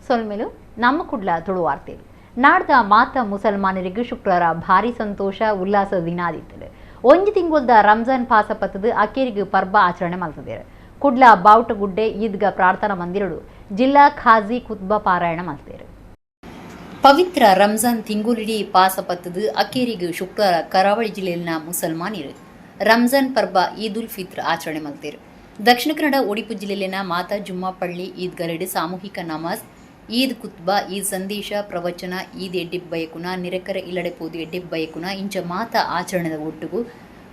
ಸೊಲ್ಮೆಲು ನಮ್ಮ ಕುಡ್ಲ ತುಳು ವಾರ್ತೆಲು ನಾಡ್ದ ಮಾತ ಮುಸಲ್ಮಾನರಿಗೆ ಶುಕ್ರವಾರ ಭಾರಿ ಸಂತೋಷ ಉಲ್ಲಾಸ ದಿನಾದಿತ್ತಲು ಒಂಜಿ ತಿಂಗೊಲ್ದ ರಂಜಾನ್ ಪಾಸಪತ್ತದು ಅಕ್ಕೇರಿಗೆ ಪರ್ಬ ಆಚರಣೆ ಮಲ್ತದೇರು ಕುಡ್ಲ ಬಾವುಟಗುಡ್ಡೆ ಈದ್ಗಾ ಪ್ರಾರ್ಥನಾ ಮಂದಿರಡು ಜಿಲ್ಲಾ ಖಾಜಿ ಕುತ್ಬಾ ಪಾರಾಯಣ ಮಲ್ತೇರು ಪವಿತ್ರ ರಂಜಾನ್ ತಿಂಗುಲಿಡಿ ಪಾಸಪತ್ತದು ಅಕ್ಕೇರಿಗೆ ಶುಕ್ರವಾರ ಕರಾವಳಿ ಜಿಲ್ಲೆಯಲ್ಲಿನ ಮುಸಲ್ಮಾನರು ರಂಜಾನ್ ಪರ್ಬ ಈದ್ ಉಲ್ ಫಿತ್ರ್ ಆಚರಣೆ ಮಲ್ತೇರು ದಕ್ಷಿಣ ಕನ್ನಡ ಉಡುಪಿ ಜಿಲ್ಲೆಯಲ್ಲಿನ ಮಾತಾ ಜುಮ್ಮಾಪಳ್ಳಿ ಈದ್ಗರಡು ಸಾಮೂಹಿಕ ನಮಾಜ್ ಈದ್ ಕುತ್ಬಾ ಈದ್ ಸಂದೇಶ ಪ್ರವಚನ ಈದ್ ಎಡ್ಡಿಬ್ ಬಯಕುನ ನಿರಕರ ಇಲ್ಲಡೆ ಪೋದು ಎಡ್ಡಿಬ್ ಬಯಕುನ ಇಂಚ ಮಾತ ಆಚರಣೆದ ಒಟ್ಟಿಗೂ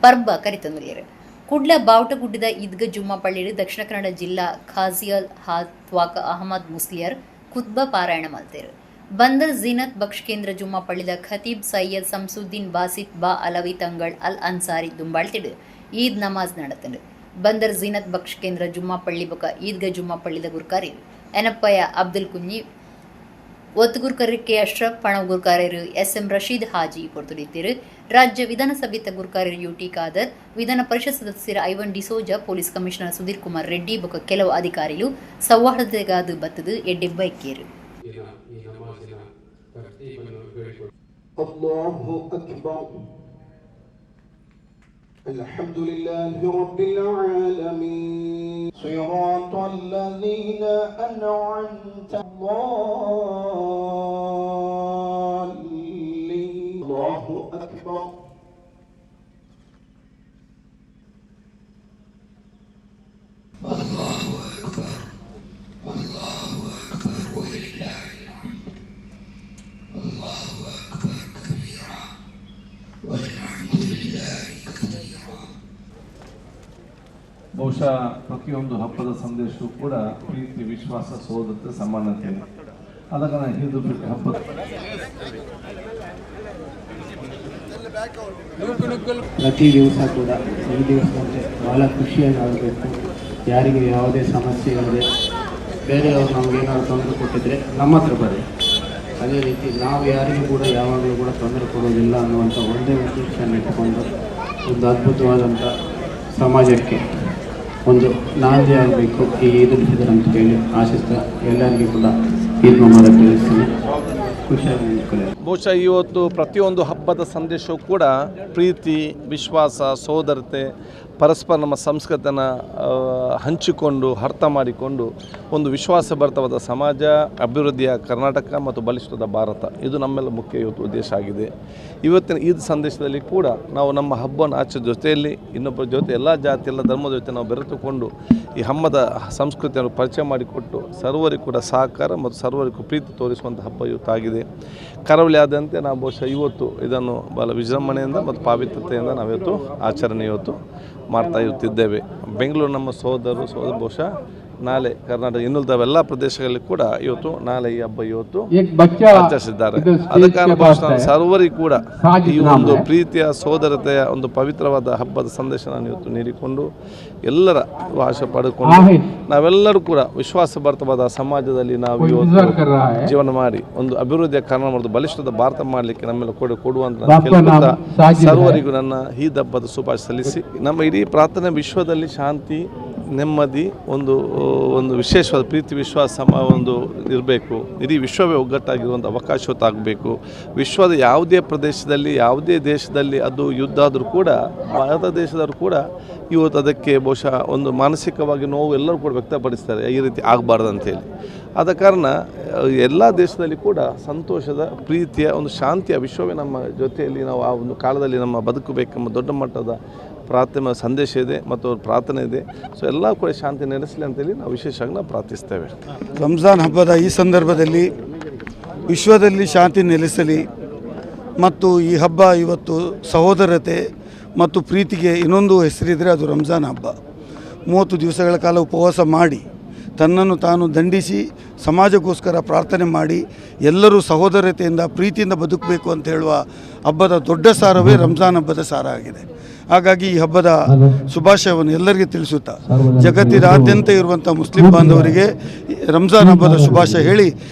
ಪರ್ಬ ಕರಿತಂದುಲೇರು ಕುಡ್ಲ ಬಾವುಟಗುಡ್ಡದ ಈದ್ಗ ಜುಮ್ಮಾಪಳ್ಳಿ ದಕ್ಷಿಣ ಕನ್ನಡ ಜಿಲ್ಲಾ ಖಾಜಿಯಲ್ ಹಾತ್ವಾಕ ಅಹಮದ್ ಮುಸ್ಲಿಯರ್ ಕುತ್ಬಾ ಪಾರಾಯಣ ಮಲ್ತೇರು ಬಂದರ್ ಝೀನತ್ ಬಕ್ಷ್ ಕೇಂದ್ರ ಜುಮ್ಮಾಪಳ್ಳಿದ ಖತೀಬ್ ಸೈಯದ್ ಸಂಸುದ್ದೀನ್ ಬಾಸಿತ್ ಬಾ ಅಲವಿ ತಂಗಳ್ ಅಲ್ ಅನ್ಸಾರಿ ದುಂಬಾಳ್ತಿಡು ಈದ್ ನಮಾಜ್ ನಡೆತಂಡು ಬಂದರ್ ಝೀನತ್ ಬಕ್ಷ್ ಕೇಂದ್ರ ಜುಮ್ಮಾಪಳ್ಳಿ ಬೊಕ ಈದ್ಗ ಜುಮ್ಮಾಪಳ್ಳಿದ ಗುರ್ಕಾರಿ ಎನಪ್ಪಯ್ಯ ಅಬ್ದುಲ್ ಕುಂಜಿ ಒತ್ತು ಗುರ್ಕರಿ ಕೆ ಅಶ್ರಫ್ ಪಣ ಗುರ್ಕಾರರು ಎಸ್.ಎಂ. ರಶೀದ್ ಹಾಜಿ ಕೊಡ್ತುಡಿತೀರು ರಾಜ್ಯ ವಿಧಾನಸಭೆಯ ಗುರ್ಕಾರರು ಯುಟಿ ಖಾದರ್ ವಿಧಾನ ಪರಿಷತ್ ಸದಸ್ಯರ ಐವನ್ ಡಿಸೋಜಾ ಪೊಲೀಸ್ ಕಮಿಷನರ್ ಸುಧೀರ್ ಕುಮಾರ್ ರೆಡ್ಡಿ ಬೊಕ ಕೆಲವು ಅಧಿಕಾರಿಗಳು ಸೌಹಾರ್ದತೆಗಾದು ಬತ್ತದು ಎಡ್ಡೆಬ್ಬ ಎಕ್ಕೇರು Allahu Akbar. Alhamdulillahi Rabbil Alamin. Siratal ladzina an'amta alayhim. Allahu Akbar. Allahu Akbar. Allahu Akbar walillahi. Allahu Akbar kabira walhamdulillahi kathira. ಬಹುಶಃ ಪ್ರತಿಯೊಂದು ಹಬ್ಬದ ಸಂದೇಶವೂ ಕೂಡ ಪ್ರೀತಿ ವಿಶ್ವಾಸ ಸೋದರತೆ ಸಮಾನತೆ ಅದಕ್ಕೆ ಹಿಂದೂ ಹಬ್ಬದ ಪ್ರತಿ ದಿವಸ ಕೂಡ ಈ ದಿವಸದಂತೆ ಬಹಳ ಖುಷಿಯಾಗಿ ಆಗಬೇಕು. ಯಾರಿಗೆ ಯಾವುದೇ ಸಮಸ್ಯೆ ಇಲ್ಲದೆ ಬೇರೆಯವರು ನಮಗೇನಾದ್ರು ತೊಂದರೆ ಕೊಟ್ಟಿದ್ರೆ ನಮ್ಮ ಹತ್ರ ಬನ್ನಿ. ಅದೇ ರೀತಿ ನಾವು ಯಾರಿಗೂ ಕೂಡ ಯಾವಾಗಲೂ ಕೂಡ ತೊಂದರೆ ಕೊಡೋದಿಲ್ಲ ಅನ್ನುವಂಥ ಒಂದೇ ಉದ್ದೇಶವನ್ನು ಇಟ್ಟುಕೊಂಡು ಒಂದು ಅದ್ಭುತವಾದಂಥ ಸಮಾಜಕ್ಕೆ ಒಂದು ನಾಂದಿ ಆಗಬೇಕು ಈ ಈದ್ ಉಲ್ ಫಿತ್ರ್ ಅಂತ ಹೇಳಿ ಆಶಿಸ್ತಾ ಎಲ್ಲರಿಗೂ ಕೂಡ ಈದ್ ಮುಬಾರಕ್ ತಿಳಿಸ್ತೀನಿ. ಖುಷಿಯಾಗಿ ನಿಂತ್ಕೊಳ್ಳಿ. ಬಹುಶಃ ಇವತ್ತು ಪ್ರತಿಯೊಂದು ಹಬ್ಬದ ಸಂದೇಶವೂ ಕೂಡ ಪ್ರೀತಿ ವಿಶ್ವಾಸ ಸೋದರತೆ ಪರಸ್ಪರ ನಮ್ಮ ಸಂಸ್ಕೃತಿಯನ್ನು ಹಂಚಿಕೊಂಡು ಅರ್ಥ ಮಾಡಿಕೊಂಡು ಒಂದು ವಿಶ್ವಾಸಭರಿತವಾದ ಸಮಾಜ ಅಭಿವೃದ್ಧಿಯ ಕರ್ನಾಟಕ ಮತ್ತು ಬಲಿಷ್ಠದ ಭಾರತ ಇದು ನಮ್ಮೆಲ್ಲ ಮುಖ್ಯ ಇವತ್ತು ಉದ್ದೇಶ ಆಗಿದೆ. ಇವತ್ತಿನ ಈದ್ ಸಂದೇಶದಲ್ಲಿ ಕೂಡ ನಾವು ನಮ್ಮ ಹಬ್ಬವನ್ನು ಆಚರಣೆ ಜೊತೆಯಲ್ಲಿ ಇನ್ನೊಬ್ಬರ ಜೊತೆ ಎಲ್ಲ ಜಾತಿ ಎಲ್ಲ ಧರ್ಮದ ಜೊತೆ ನಾವು ಬೆರೆತುಕೊಂಡು ಈ ಹಬ್ಬದ ಸಂಸ್ಕೃತಿಯನ್ನು ಪರಿಚಯ ಮಾಡಿಕೊಟ್ಟು ಸರ್ವರಿಗೂ ಕೂಡ ಸಹಕಾರ ಮತ್ತು ಸರ್ವರಿಗೂ ಪ್ರೀತಿ ತೋರಿಸುವಂಥ ಹಬ್ಬ ಇವತ್ತಾಗಿದೆ. ಕರಾವಳಿಯಾದಂತೆ ನಾವು ಬಹುಶಃ ಇವತ್ತು ಇದನ್ನು ಬಹಳ ವಿಜೃಂಭಣೆಯಿಂದ ಮತ್ತು ಪಾವಿತ್ರತೆಯಿಂದ ನಾವಿವತ್ತು ಆಚರಣೆ ಇವತ್ತು ಮಾಡ್ತಾ ಇರುತ್ತಿದ್ದೇವೆ. ಬೆಂಗಳೂರು ನಮ್ಮ ಸೋದರ ಬಹುಶಃ ನಾಳೆ ಕರ್ನಾಟಕ ಇನ್ನುಳಿದವೆಲ್ಲ ಪ್ರದೇಶಗಳಲ್ಲಿ ಕೂಡ ಇವತ್ತು ನಾಳೆ ಈ ಹಬ್ಬ ಇವತ್ತು ಆಚರಿಸಿದ್ದಾರೆ. ಅದ ಕಾರಣ ಸರ್ವರಿಗೂ ಕೂಡ ಈ ಒಂದು ಪ್ರೀತಿಯ ಸೋದರತೆಯ ಒಂದು ಪವಿತ್ರವಾದ ಹಬ್ಬದ ಸಂದೇಶ ನಾನು ಇವತ್ತು ನೀಡಿಕೊಂಡು ಎಲ್ಲರ ಆಶೆ ಪಡೆದುಕೊಂಡು ನಾವೆಲ್ಲರೂ ಕೂಡ ವಿಶ್ವಾಸಭರಿತವಾದ ಸಮಾಜದಲ್ಲಿ ನಾವು ಇವತ್ತು ಜೀವನ ಮಾಡಿ ಒಂದು ಅಭಿವೃದ್ಧಿಯ ಕಾರಣ ಮಾಡೋದು ಬಲಿಷ್ಠದ ಭಾರತ ಮಾಡಲಿಕ್ಕೆ ನಮ್ಮೆಲ್ಲ ಕೊಡುವಂತ ಸರ್ವರಿಗೂ ನನ್ನ ಈ ಹಬ್ಬದ ಶುಭಾಶಯ ಸಲ್ಲಿಸಿ ನಮ್ಮ ಇಡೀ ಪ್ರಾರ್ಥನೆ ವಿಶ್ವದಲ್ಲಿ ಶಾಂತಿ ನೆಮ್ಮದಿ ಒಂದು ವಿಶೇಷವಾದ ಪ್ರೀತಿ ವಿಶ್ವಾಸ ಒಂದು ಇರಬೇಕು. ಇಡೀ ವಿಶ್ವವೇ ಒಗ್ಗಟ್ಟಾಗಿರುವಂಥ ಅವಕಾಶ ಆಗಬೇಕು. ವಿಶ್ವದ ಯಾವುದೇ ಪ್ರದೇಶದಲ್ಲಿ ಯಾವುದೇ ದೇಶದಲ್ಲಿ ಅದು ಯುದ್ಧ ಆದರೂ ಕೂಡ ಭಾರತ ದೇಶದವರು ಕೂಡ ಇವತ್ತು ಅದಕ್ಕೆ ಬಹುಶಃ ಒಂದು ಮಾನಸಿಕವಾಗಿ ನೋವು ಎಲ್ಲರೂ ಕೂಡ ವ್ಯಕ್ತಪಡಿಸ್ತಾರೆ ಈ ರೀತಿ ಆಗಬಾರ್ದು ಅಂತೇಳಿ. ಆದ ಕಾರಣ ಎಲ್ಲ ದೇಶದಲ್ಲಿ ಕೂಡ ಸಂತೋಷದ ಪ್ರೀತಿಯ ಒಂದು ಶಾಂತಿಯ ವಿಶ್ವವೇ ನಮ್ಮ ಜೊತೆಯಲ್ಲಿ ನಾವು ಆ ಒಂದು ಕಾಲದಲ್ಲಿ ನಮ್ಮ ಬದುಕಬೇಕೆಂಬ ದೊಡ್ಡ ಮಟ್ಟದ ಪ್ರಾರ್ಥನೆ ಸಂದೇಶ ಇದೆ ಮತ್ತು ಪ್ರಾರ್ಥನೆ ಇದೆ. ಸೊ ಎಲ್ಲ ಕೂಡ ಶಾಂತಿ ನೆಲೆಸಲಿ ಅಂತೇಳಿ ನಾವು ವಿಶೇಷವಾಗಿ ನಾವು ಪ್ರಾರ್ಥಿಸ್ತೇವೆ. ರಂಜಾನ್ ಹಬ್ಬದ ಈ ಸಂದರ್ಭದಲ್ಲಿ ವಿಶ್ವದಲ್ಲಿ ಶಾಂತಿ ನೆಲೆಸಲಿ ಮತ್ತು ಈ ಹಬ್ಬ ಇವತ್ತು ಸಹೋದರತೆ ಮತ್ತು ಪ್ರೀತಿಗೆ ಇನ್ನೊಂದು ಹೆಸರಿದ್ದರೆ ಅದು ರಂಜಾನ್ ಹಬ್ಬ. 30 ದಿವಸಗಳ ಕಾಲ ಉಪವಾಸ ಮಾಡಿ ತನ್ನನ್ನು ತಾನು ದಂಡಿಸಿ ಸಮಾಜಕ್ಕೋಸ್ಕರ ಪ್ರಾರ್ಥನೆ ಮಾಡಿ ಎಲ್ಲರೂ ಸಹೋದರತೆಯಿಂದ ಪ್ರೀತಿಯಿಂದ ಬದುಕಬೇಕು ಅಂತ ಹೇಳುವ ಹಬ್ಬದ ದೊಡ್ಡ ಸಾರವೇ ರಂಜಾನ್ ಹಬ್ಬದ ಸಾರ ಆಗಿದೆ. ಹಾಗಾಗಿ ಈ ಹಬ್ಬದ ಶುಭಾಶಯವನ್ನು ಎಲ್ಲರಿಗೆ ತಿಳಿಸುತ್ತಾ ಜಗತ್ತಿನಾದ್ಯಂತ ಇರುವಂಥ ಮುಸ್ಲಿಂ ಬಾಂಧವರಿಗೆ ರಂಜಾನ್ ಹಬ್ಬದ ಶುಭಾಶಯ ಹೇಳಿ,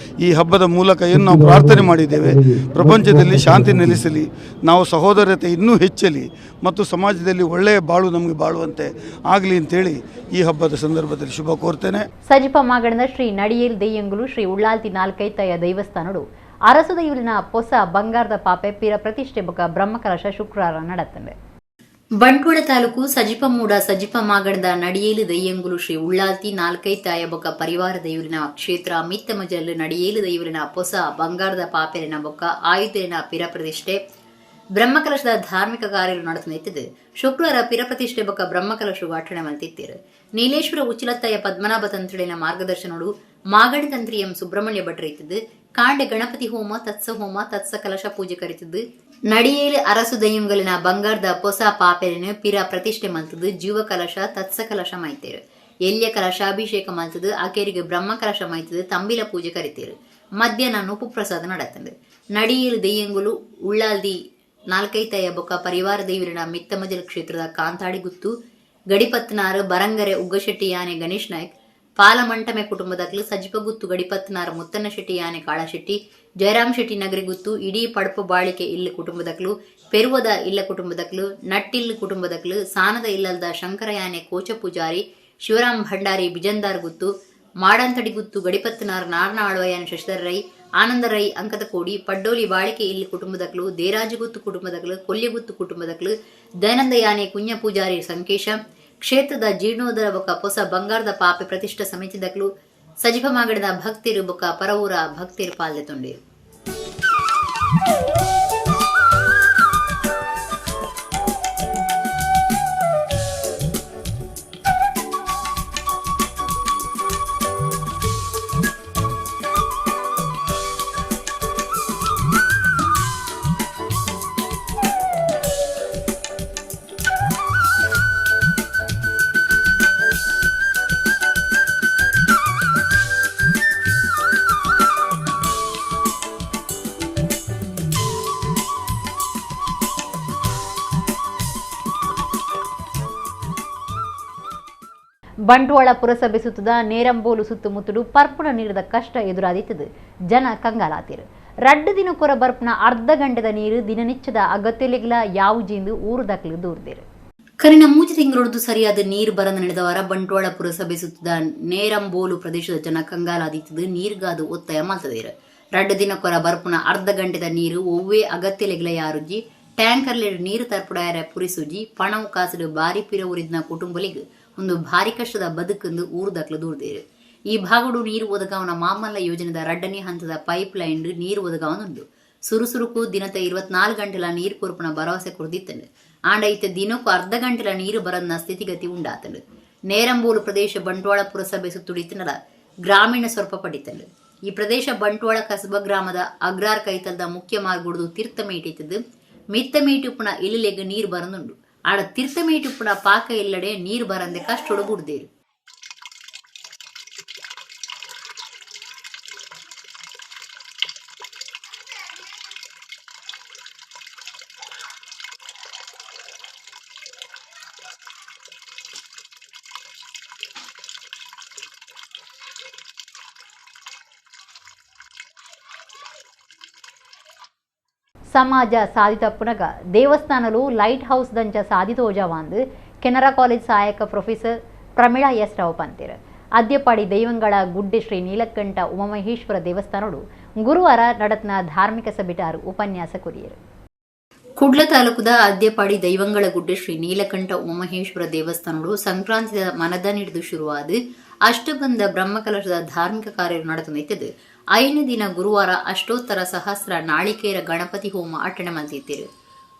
ಈ ಹಬ್ಬದ ಮೂಲಕ ಏನು ನಾವು ಪ್ರಾರ್ಥನೆ ಮಾಡಿದ್ದೇವೆ, ಪ್ರಪಂಚದಲ್ಲಿ ಶಾಂತಿ ನೆಲೆಸಲಿ, ನಾವು ಸಹೋದರತೆ ಇನ್ನೂ ಹೆಚ್ಚಲಿ ಮತ್ತು ಸಮಾಜದಲ್ಲಿ ಒಳ್ಳೆಯ ಬಾಳು ನಮಗೆ ಬಾಳುವಂತೆ ಆಗಲಿ ಅಂತೇಳಿ ಈ ಹಬ್ಬದ ಸಂದರ್ಭದಲ್ಲಿ ಶುಭ ಕೋರ್ತೇನೆ. ಸಜಿಪ ಮಾಗಡದ ಶ್ರೀ ನಡಿಯೇಲ್ ದೆಯ್ಯಂಗುಲು ಶ್ರೀ ಉಳ್ಳಾಲ್ತಿ ನಾಲ್ಕೈತಯ್ಯ ದೈವಸ್ಥಾನಡು ಅರಸು ದೈವಲಿನ ಪೊಸ ಬಂಗಾರದ ಪಾಪೆ ಪಿರ ಪ್ರತಿಷ್ಠೆ ಬೊಕ ಬ್ರಹ್ಮಕಲಶ ಶುಕ್ರವಾರ ನಡೆತಂದೆ. ಬಂಟ್ವಾಳ ತಾಲೂಕು ಸಜಿಪಮೂಡ ಸಜಿಪ ಮಾಗಡದ ನಡಿಯೇಲು ದೆಯ್ಯಂಗುಲು ಶ್ರೀ ಉಳ್ಳಾಲ್ತಿ ನಾಲ್ಕೈತಾಯ ಬೊಕ ಪರಿವಾರ ದೈವಲಿನ ಕ್ಷೇತ್ರ ಮಿತ್ತ ಮಜಲು ನಡಿಯೇಲು ದೈವಲಿನ ಪೊಸ ಬಂಗಾರದ ಪಾಪೆಲಿನ ಬೊಕ ಆಯುಧಲಿನ ಪಿರ ಪ್ರತಿಷ್ಠೆ ಬ್ರಹ್ಮಕಲಶದ ಧಾರ್ಮಿಕ ಕಾರ್ಯಗಳು ನಡೆಸುತ್ತಿದ್ದು ಶುಕ್ರವಾರ ಪಿರ ಪ್ರತಿಷ್ಠೆ ಬೊಕ ಬ್ರಹ್ಮಕಲಶ ಉದ್ಘಾಟನೆ ಮಲ್ತಿದ್ದೀರು. ನೀಲೇಶ್ವರ ಉಚ್ಚಿಲತ್ತಯ್ಯ ಪದ್ಮನಾಭ ತಂತ್ರಿನ ಮಾರ್ಗದರ್ಶನಗಳು ಮಾಗಡಿ ತಂತ್ರಿ ಎಂ ಸುಬ್ರಹ್ಮಣ್ಯ ಭಟ್ರು ಇತ್ತಿದ್ದು ಕಾಂಡೆ ಗಣಪತಿ ಹೋಮ ತತ್ಸ ಕಲಶ ಪೂಜೆ ಕರಿತಿದ್ದು ನಡಿಯೇಲು ಅರಸು ದೈಯಂಗಲಿನ ಬಂಗಾರದ ಪೊಸ ಪಾಪೆಲಿನ ಪಿರ ಪ್ರತಿಷ್ಠೆ ಮಲ್ತದ್ದು ಜೀವ ಕಲಶ ತತ್ಸ ಕಲಶ ಮೈತೇರು ಎಲ್ಯ ಕಲಶಾಭಿಷೇಕ ಮಲ್ತದ್ದು ಆಕೆರಿಗೆ ಬ್ರಹ್ಮ ಕಲಶ ಮೈತದ್ದು ತಂಬಿಲ ಪೂಜೆ ಕರಿತೇರು. ಮಧ್ಯಾಹ್ನ ಉಪು ಪ್ರಸಾದ ನಡೆತಂದು ನಡಿಯೇಲು ದೆಯ್ಯಂಗುಲು ಉಳ್ಳಾಲ್ದಿ ನಾಲ್ಕೈತಯ್ಯ ಬೊಕ ಪರಿವಾರ ದೈವಲಿನ ಮಿತ್ತಮಜಲ್ ಕ್ಷೇತ್ರದ ಕಾಂತಾಡಿ ಗುತ್ತು ಗಡಿಪತ್ನಾರು ಬರಂಗರೆ ಉಗ್ಗಶೆಟ್ಟಿ ಯಾನೆ ಗಣೇಶ್ ನಾಯ್ಕ್ ಪಾಲಮಂಟಮೆ ಕುಟುಂಬದಕ್ಲು ಸಜಿಪಗುತ್ತು ಗಡಿಪತ್ನಾರ ಮುತ್ತನ್ನ ಶೆಟ್ಟಿ ಯಾನೆ ಕಾಳಶೆಟ್ಟಿ ಜಯರಾಮ್ ಶೆಟ್ಟಿ ನಗರಿ ಗುತ್ತು ಇಡೀ ಪಡಪು ಬಾಳಿಕೆ ಇಲ್ಲ ಕುಟುಂಬದಕ್ಲು ಪೆರುವದ ಇಲ್ಲ ಕುಟುಂಬದಕ್ಲು ನಟ್ಟಿಲ್ಲು ಕುಟುಂಬದಕ್ಲು ಸಾನದ ಇಲ್ಲದ ಶಂಕರ ಯಾನೆ ಕೋಚ ಪೂಜಾರಿ ಶಿವರಾಮ್ ಭಂಡಾರಿ ಬಿಜಂದಾರ್ ಗುತ್ತು ಮಾಡಂತಡಿ ಗುತ್ತು ಗಡಿಪತ್ನಾರ್ ನಾರ್ನ ಆಳ್ವಯಾನ ಶಶಿಧರ್ ರೈ ಆನಂದ ರೈ ಅಂಕದ ಕೋಡಿ ಪಡ್ಡೋಲಿ ಬಾಳಿಕೆ ಇಲ್ಲಿ ಕುಟುಂಬದಕ್ಲು ದೇರಾಜಗುತ್ತು ಕುಟುಂಬದಕ್ಲು ಕೊಲ್ಯಗುತ್ತು ಕುಟುಂಬದಕ್ಲು ದಯಾನಂದ ಯಾನೆ ಕುಂಜ ಪೂಜಾರಿ ಸಂಕೇಶ ಕ್ಷೇತ್ರದ ಜೀರ್ಣೋದ್ಧರ ಬೊಕ ಪೊಸ ಬಂಗಾರದ ಪಾಪೆ ಪ್ರತಿಷ್ಠಾ ಸಮಿತಿದಕ್ಲು ಸಜಿಪ ಮಾಗಡದ ಭಕ್ತಿರು ಬೊಕ ಪರವೂರ ಭಕ್ತಿರು ಪಾಲ್ದೆತೊಂಡಿರು. ಬಂಟ್ವಾಳ ಪುರಸಭೆ ಸುತ್ತದ ನೇರಂಬೋಲು ಸುತ್ತಮುತ್ತಲು ಪರ್ಪುನ ನೀರದ ಕಷ್ಟ ಎದುರಾದಿತ್ತದು ಜನ ಕಂಗಾಲಾತಿರು. 2 ದಿನಕ್ಕೊರ ಬರ್ಪುನ ಅರ್ಧ ಗಂಟೆದ ನೀರು ದಿನನಿತ್ಯದ ಅಗತ್ಯಲೆಗ್ಲ ಯಾವುಜಿಂದು ಊರು ದಾಖಲು ದೂರ್ದೇರು. ಕರಿನ 3 ತಿಂಗಳೊಡ್ದು ಸರಿಯಾದ ನೀರು ಬರಂದ ನಡೆದವರ ಬಂಟ್ವಾಳ ಪುರಸಭೆ ಸುತ್ತದ ನೇರಂಬೋಲು ಪ್ರದೇಶದ ಜನ ಕಂಗಾಲಾದಿತ್ತದು ನೀರ್ಗಾದು ಒತ್ತಾಯ ಮಾಡ್ತದೇರು. 2 ದಿನಕ್ಕೊರ ಬರ್ಪುನ ಅರ್ಧ ಗಂಟೆದ ನೀರು ಒವ್ವೇ ಅಗತ್ಯಲೆಗ್ಲ ಯಾರುಜಿ ಟ್ಯಾಂಕರ್ಲೆ ನೀರು ತರ್ಪುಡಾಯರ ಪುರಿಸುಜಿ ಪಣವು ಕಾಸಲು ಬಾರಿ ಪಿರ ಊರಿದ್ನ ಕುಟುಂಬಲಿಗೆ ಒಂದು ಭಾರಿ ಕಷ್ಟದ ಬದುಕಂದು ಊರು ದಾಖಲು ದೂರ್ದೇರು. ಈ ಭಾಗಡು ನೀರು ಒದಗಾವನ ಮಾಮಲ್ಲ ಯೋಜನೆದ 2ನೇ ಹಂತದ ಪೈಪ್ ಲೈನ್ ನೀರು ಒದಗಾವನುಂಡು ಸುರುಸುರುಕು ದಿನದ 24 ಗಂಟೆಲ ನೀರು ಕೊರ್ಪುನ ಭರವಸೆ ಕೊಡ್ದಿತ್ತಂಡು ಆಂಡ ಇತ್ತ ದಿನಕ್ಕೂ ಅರ್ಧ ಗಂಟೆಲ ನೀರು ಬರನ್ನ ಸ್ಥಿತಿಗತಿ ಉಂಡಾತಂಡು. ನೇರಂಬೋಲು ಪ್ರದೇಶ ಬಂಟ್ವಾಳ ಪುರಸಭೆ ಸುತ್ತುಡಿತಿನಲ ಗ್ರಾಮೀಣ ಸ್ವರ್ಪ ಪಡಿತಂಡು. ಈ ಪ್ರದೇಶ ಬಂಟ್ವಾಳ ಕಸಬ ಗ್ರಾಮದ ಅಗ್ರಾರ್ ಕೈತಲ್ದ ಮುಖ್ಯ ಮಾರ್ಗುಡ್ದು ತೀರ್ಥಮೇಟಿತ್ತದು ಮಿತ್ತಮೇಟುಪುನ ಇಲ್ಲಿಲೆಗ್ ನೀರು ಬರಂದುಂಡು ಆಡ ತೀರ್ಥಮೇಟುಪುನ ಪಾಕ ಎಲ್ಲೆಡೆ ನೀರು ಬರಂದೆ ಕಷ್ಟೊಡಗುಡ್ದೇರು. ಸಮಾಜ ಸಾಧಿತಪ್ಪುನಗ ದೇವಸ್ಥಾನಲು ಲೈಟ್ ಹೌಸ್ ದಂಚ ಸಾಧಿತೋಜಾವಂದು ಕೆನರಾ ಕಾಲೇಜ್ ಸಹಾಯಕ ಪ್ರೊಫೆಸರ್ ಪ್ರಮೀಳಾ ಎಸ್ ರಾವ್ ಪಂತಿರು. ಅದ್ಯಪಾಡಿ ದೈವಂಗಳ ಗುಡ್ಡೆ ಶ್ರೀ ನೀಲಕಂಠ ಉಮಾಮಹೇಶ್ವರ ದೇವಸ್ಥಾನಡು ಗುರುವಾರ ನಡತ್ನ ಧಾರ್ಮಿಕ ಸಭೆಟಾರು ಉಪನ್ಯಾಸ ಕೊರಿಯರು. ಕುಡ್ಲ ತಾಲೂಕುದ ಅದ್ಯಪಾಡಿ ದೈವಂಗಳ ಗುಡ್ಡೆ ಶ್ರೀ ನೀಲಕಂಠ ಉಮಾಮಹೇಶ್ವರ ದೇವಸ್ಥಾನಡು ಸಂಕ್ರಾಂತಿದ ಮನದ ಹಿಡಿದು ಶುರುವಾದ ಅಷ್ಟಬಂಧ ಬ್ರಹ್ಮಕಲಶದ ಧಾರ್ಮಿಕ ಕಾರ್ಯ ನಡೆದು 5ನೇ ದಿನ ಗುರುವಾರ ಅಷ್ಟೋತ್ತರ ಸಹಸ್ರ ನಾಳಿಕೇರ ಗಣಪತಿ ಹೋಮ ಆಚರಣೆ ಮಲ್ತಿದ್ದರು.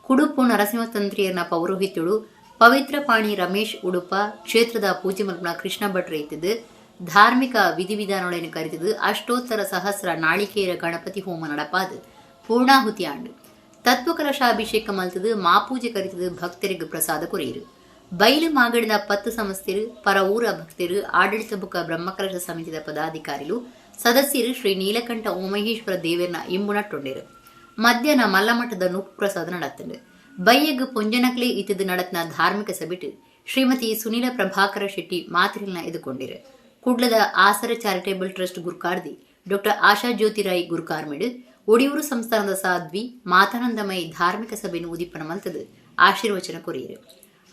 ಕುಡುಪು ನರಸಿಂಹತಂತ್ರಿಯರ್ನ ಪೌರೋಹಿತ್ಯಳು ಪವಿತ್ರ ಪಾಣಿ ರಮೇಶ್ ಉಡುಪ ಕ್ಷೇತ್ರದ ಪೂಜೆ ಮಲ್ಪನ ಕೃಷ್ಣ ಭಟ್ರು ಇತ್ತಿದ್ದು ಧಾರ್ಮಿಕ ವಿಧಿವಿಧಾನಗಳನ್ನು ಕರೆದಿದ್ದು ಅಷ್ಟೋತ್ತರ ಸಹಸ್ರ ನಾಳಿಕೇರ ಗಣಪತಿ ಹೋಮ ನಡಪಾದ ಪೂರ್ಣಾಹುತಿ ಆಂಡು ತತ್ವಕಲಶಾಭಿಷೇಕ ಮಲ್ತದು ಮಾಪೂಜೆ ಕರಿತದು ಭಕ್ತರಿಗೆ ಪ್ರಸಾದ ಕೊರಿಯರು. ಬೈಲು ಮಾಗಡಿನ 10 ಸಂಸ್ಥೆರು ಪರ ಊರ ಭಕ್ತರು ಆಡಳಿತ ಬುಕ್ಕ ಬ್ರಹ್ಮಕಲಶ ಸಮಿತಿಯ ಪದಾಧಿಕಾರಿಗಳು ಸದಸ್ಯರು ಶ್ರೀ ನೀಲಕಂಠ ಉಮಹೇಶ್ವರ ದೇವರನ ಇಂಬುನಟ್ಟೊಂಡಿರು. ಮಧ್ಯಾಹ್ನ ಮಲ್ಲಮಠದ ನುಪ್ಪು ಪ್ರಸಾದ நடத்துண்டு. ಬೈಯಗ್ ಪೊಂಜನಕ್ಲೆ ಇತ್ತಿದ್ದು நடத்தின ಧಾರ್ಮಿಕ ಸಭೆಟ್ ಶ್ರೀಮತಿ ಸುನೀಲ ಪ್ರಭಾಕರ ಶೆಟ್ಟಿ ಮಾತ್ರಿಲ್ನ ಎದುಕೊಂಡಿರು. ಕುಡ್ಲದ ಆಸರ ಚಾರಿಟೇಬಲ್ ಟ್ರಸ್ಟ್ ಗುರುಕಾರ್ದಿ ಡಾಕ್ಟರ್ ಆಶಾ ಜ್ಯೋತಿರಾಯ್ ಗುರುಕಾರ್ಮಿಡ್ ಒಡಿಯೂರು ಸಂಸ್ಥಾನದ ಸಾಧ್ವಿ ಮಾತಾನಂದಮಯಿ ಧಾರ್ಮಿಕ ಸಭೆಯನ್ನು ಉದಿಪ್ಪನ ಮಲ್ತದು ಆಶೀರ್ವಚನ ಕೊರಿಯರು.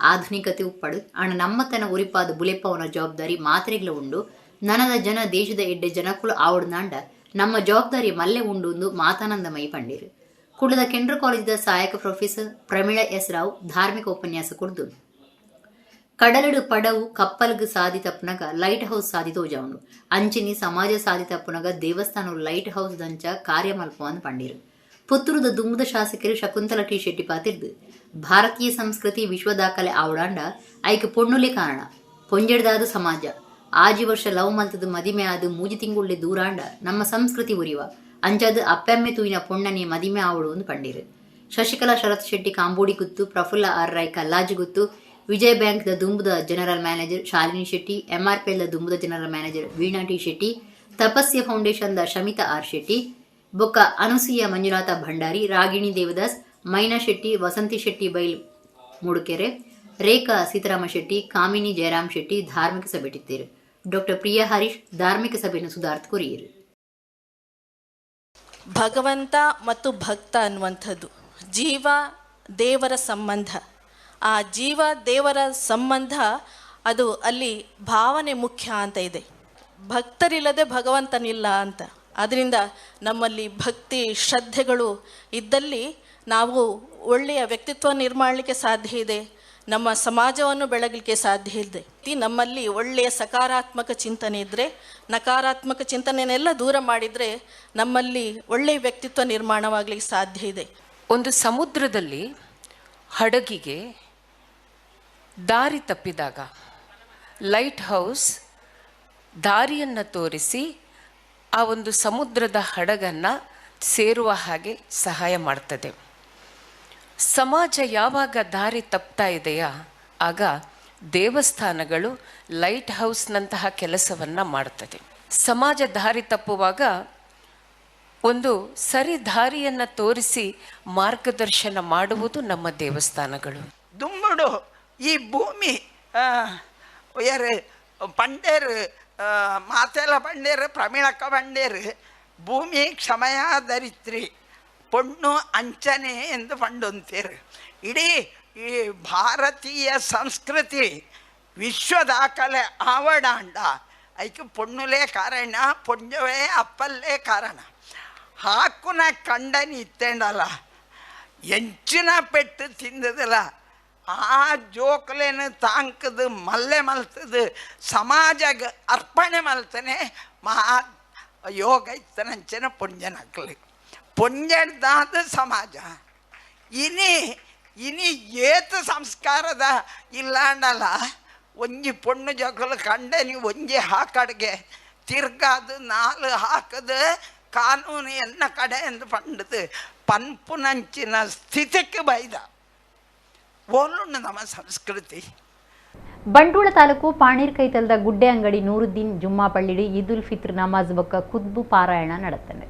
ಆಧುನಿಕತೆ ಉಪ್ಪಡು ಅಣ್ಣ ನಮ್ಮತನ ಉರಿಪಾದ ಬುಲೆಪ್ಪವನ ಜವಾಬ್ದಾರಿ ಮಾತ್ರೆಗಳ ಉಂಡು ನನದ ಜನ ದೇಶದ ಎಡ್ಡೆ ಜನಕುಲು ಆವಡ್ನಾಂಡ ನಮ್ಮ ಜವಾಬ್ದಾರಿ ಮಲ್ಲೆ ಉಂಡು ಎಂದು ಮಾತಾನಂದಮಯಿ ಪಂಡಿರು. ಕುಡ್ಲದ ಕೆಂಡ್ರ ಕಾಲೇಜಿದ ಸಹಾಯಕ ಪ್ರೊಫೆಸರ್ ಪ್ರಮೀಳಾ ಎಸ್ ರಾವ್ ಧಾರ್ಮಿಕ ಉಪನ್ಯಾಸ ಕೊಡ್ದು ಕಡಲಡು ಪಡವು ಕಪ್ಪಲ್ಗ್ ಸಾದಿ ತಪ್ಪುನಗ ಲೈಟ್ ಹೌಸ್ ಸಾದಿ ತೋಜಾವನು ಅಂಚಿನಿ ಸಮಾಜ ಸಾದಿ ತಪ್ಪುನಗ ದೇವಸ್ಥಾನ ಲೈಟ್ ಹೌಸ್ ದಂಚ ಕಾರ್ಯ ಮಲ್ಪವನ್ನು ಪಂಡಿರು. ಪುತ್ತೂರದ ದುಮ್ಮದ ಶಾಸಕರು ಶಕುಂತಲಾ ಟಿ ಶೆಟ್ಟಿ ಪಾತಿರ್ದು ಭಾರತೀಯ ಸಂಸ್ಕೃತಿ ವಿಶ್ವ ದಾಖಲೆ ಆವಡಾಂಡ ಐಕ್ ಪೊಣ್ಣುಲೆ ಕಾರಣ ಪೊಂಜೆಡ್ದಾದು ಸಮಾಜ ಆಜಿ ವರ್ಷ ಲವ್ ಮಲ್ತದು ಮದಿಮೆ ಆದು ಮೂಜಿ ತಿಂಗುಳ್ಳೆ ದೂರಾಂಡ ನಮ್ಮ ಸಂಸ್ಕೃತಿ ಉರಿವ ಅಂಚದು ಅಪ್ಪೆಮ್ಮೆ ತೂಯಿನ ಪೊಣ್ಣನೆ ಮದಿಮೆ ಆವಡು ಎಂದು ಪಂಡಿರು. ಶಶಿಕಲಾ ಶರತ್ ಶೆಟ್ಟಿ ಕಾಂಬೋಡಿ ಗುತ್ತು, ಪ್ರಫುಲ್ಲ ಆರ್ ರಾಯ್ ಕಲ್ಲಾಜಿ ಗುತ್ತು, ವಿಜಯ ಬ್ಯಾಂಕ್ ದ ದುಂಬುದ general manager Shalini Shetty, MRPL ದ ದುಂಬುದ general manager Veena T Shetty, Tapasya Foundation ದ ಶಮಿತಾ ಆರ್ ಶೆಟ್ಟಿ, ಬೊಕ್ಕ ಅನುಸೂಯ ಮಂಜುನಾಥ ಭಂಡಾರಿ, ರಾಗಿಣಿ ದೇವದಾಸ್, ಮೈನಾ ಶೆಟ್ಟಿ, ವಸಂತಿ ಶೆಟ್ಟಿ ಬೈಲ್ ಮೂಡುಕೆರೆ, ರೇಖಾ ಸೀತಾರಾಮ ಶೆಟ್ಟಿ, ಕಾಮಿನಿ ಜಯರಾಮ್ ಶೆಟ್ಟಿ ಧಾರ್ಮಿಕ ಸಭೆಟಿದ್ದೀರು. ಡಾಕ್ಟರ್ ಪ್ರಿಯಾ ಹರೀಶ್ ಧಾರ್ಮಿಕ ಸಭೆಯನ್ನು ಸುಧಾರ್ಥ ಕೊರಿಯರು. ಭಗವಂತ ಮತ್ತು ಭಕ್ತ ಅನ್ನುವಂಥದ್ದು ಜೀವ ದೇವರ ಸಂಬಂಧ. ಆ ಜೀವ ದೇವರ ಸಂಬಂಧ ಅದು ಅಲ್ಲಿ ಭಾವನೆ ಮುಖ್ಯ ಅಂತ ಇದೆ. ಭಕ್ತರಿಲ್ಲದೆ ಭಗವಂತನಿಲ್ಲ ಅಂತ. ಅದರಿಂದ ನಮ್ಮಲ್ಲಿ ಭಕ್ತಿ ಶ್ರದ್ಧೆಗಳು ಇದ್ದಲ್ಲಿ ನಾವು ಒಳ್ಳೆಯ ವ್ಯಕ್ತಿತ್ವ ನಿರ್ಮಾಣಲಿಕ್ಕೆ ಸಾಧ್ಯ ಇದೆ, ನಮ್ಮ ಸಮಾಜವನ್ನು ಬೆಳಗಲಿಕ್ಕೆ ಸಾಧ್ಯ ಇದೆ. ನಮ್ಮಲ್ಲಿ ಒಳ್ಳೆಯ ಸಕಾರಾತ್ಮಕ ಚಿಂತನೆ ಇದ್ದರೆ, ನಕಾರಾತ್ಮಕ ಚಿಂತನೆಯನ್ನೆಲ್ಲ ದೂರ ಮಾಡಿದರೆ ನಮ್ಮಲ್ಲಿ ಒಳ್ಳೆಯ ವ್ಯಕ್ತಿತ್ವ ನಿರ್ಮಾಣವಾಗಲಿಕ್ಕೆ ಸಾಧ್ಯ ಇದೆ. ಒಂದು ಸಮುದ್ರದಲ್ಲಿ ಹಡಗಿಗೆ ದಾರಿ ತಪ್ಪಿದಾಗ ಲೈಟ್ ಹೌಸ್ ದಾರಿಯನ್ನು ತೋರಿಸಿ ಆ ಒಂದು ಸಮುದ್ರದ ಹಡಗನ್ನು ಸೇರುವ ಹಾಗೆ ಸಹಾಯ ಮಾಡ್ತದೆ. ಸಮಾಜ ಯಾವಾಗ ದಾರಿ ತಪ್ತಾ ಇದೆಯಾ ಆಗ ದೇವಸ್ಥಾನಗಳು ಲೈಟ್ ಹೌಸ್ನಂತಹ ಕೆಲಸವನ್ನು ಮಾಡ್ತದೆ. ಸಮಾಜ ದಾರಿ ತಪ್ಪುವಾಗ ಒಂದು ಸರಿ ದಾರಿಯನ್ನು ತೋರಿಸಿ ಮಾರ್ಗದರ್ಶನ ಮಾಡುವುದು ನಮ್ಮ ದೇವಸ್ಥಾನಗಳು. ದುಮ್ಮಡು ಈ ಭೂಮಿ ಯಾರು ಪಂಡೇರು ಮಾತೆಲ್ಲ ಪಂಡೇರು ಪ್ರಮೀಳಕ್ಕ ಪಂಡೇರು ಭೂಮಿ ಕ್ಷಮಯ ಧರಿತ್ರಿ ಪೊಣ್ಣು ಅಂಚನೆ ಎಂದು ಪಂಡೊಂತೀರು. ಇಡೀ ಈ ಭಾರತೀಯ ಸಂಸ್ಕೃತಿ ವಿಶ್ವ ದಾಖಲೆ ಆವಡಾಂಡ ಐಕೆ ಪೊಣ್ಣುಲೇ ಕಾರಣ, ಪೊಂಜವೇ ಅಪ್ಪಲ್ಲೇ ಕಾರಣ. ಹಾಕುನ ಕಂಡನಿ ಇತ್ತೇಂಡಲ್ಲ ಎಂಚಿನ ಪೆಟ್ಟು ತಿಂದದಲ್ಲ ಆ ಜೋಕಲೇನು ತಾಂಕದು ಮಲ್ಲೆ ಮಲ್ತದು ಸಮಾಜಗೆ ಅರ್ಪಣೆ ಮಲ್ತಾನೆ ಮಹಾ ಯೋಗ ಇತ್ತನಂಚನ ಪುಣ್ಯನಕ್ಲಿ ಪುಣ್ಯದಾದ ಸಮಾಜ ಇನಿ ಏತು ಸಂಸ್ಕಾರದ ಇಲ್ಲಾಂಡಲ್ಲ ಒಂಜಿ ಪೊಣ್ಣು ಜೋಕಲು ಕಂಡನಿ ಒಂಜಿ ಹಾಕಡ್ಗೆ ತಿರ್ಗಾದು ನಾಲು ಹಾಕದು ಕಾನೂನು ಎನ್ನ ಕಡೆ ಎಂದು ಪಂಡದು ಪನ್ಪುನಂಚಿನ ಸ್ಥಿತಿಗೆ ಬೈದ ಓಲುಂಡು ನಮ್ಮ ಸಂಸ್ಕೃತಿ. ಬಂಟ್ವಾಳ ತಾಲೂಕು ಪಾಣೀರ್ ಕೈತಲ್ದ ಗುಡ್ಡೆ ಅಂಗಡಿ ನೂರುದ್ದೀನ್ ಜುಮ್ಮಾ ಪಳ್ಳಿಡಿ ಈದ್ ಉಲ್ ಫಿತ್ರ್ ನಮಾಜ್ ಬೊಕ್ಕ ಖುದ್ಬು ಪಾರಾಯಣ ನಡೆತಂಡೆ.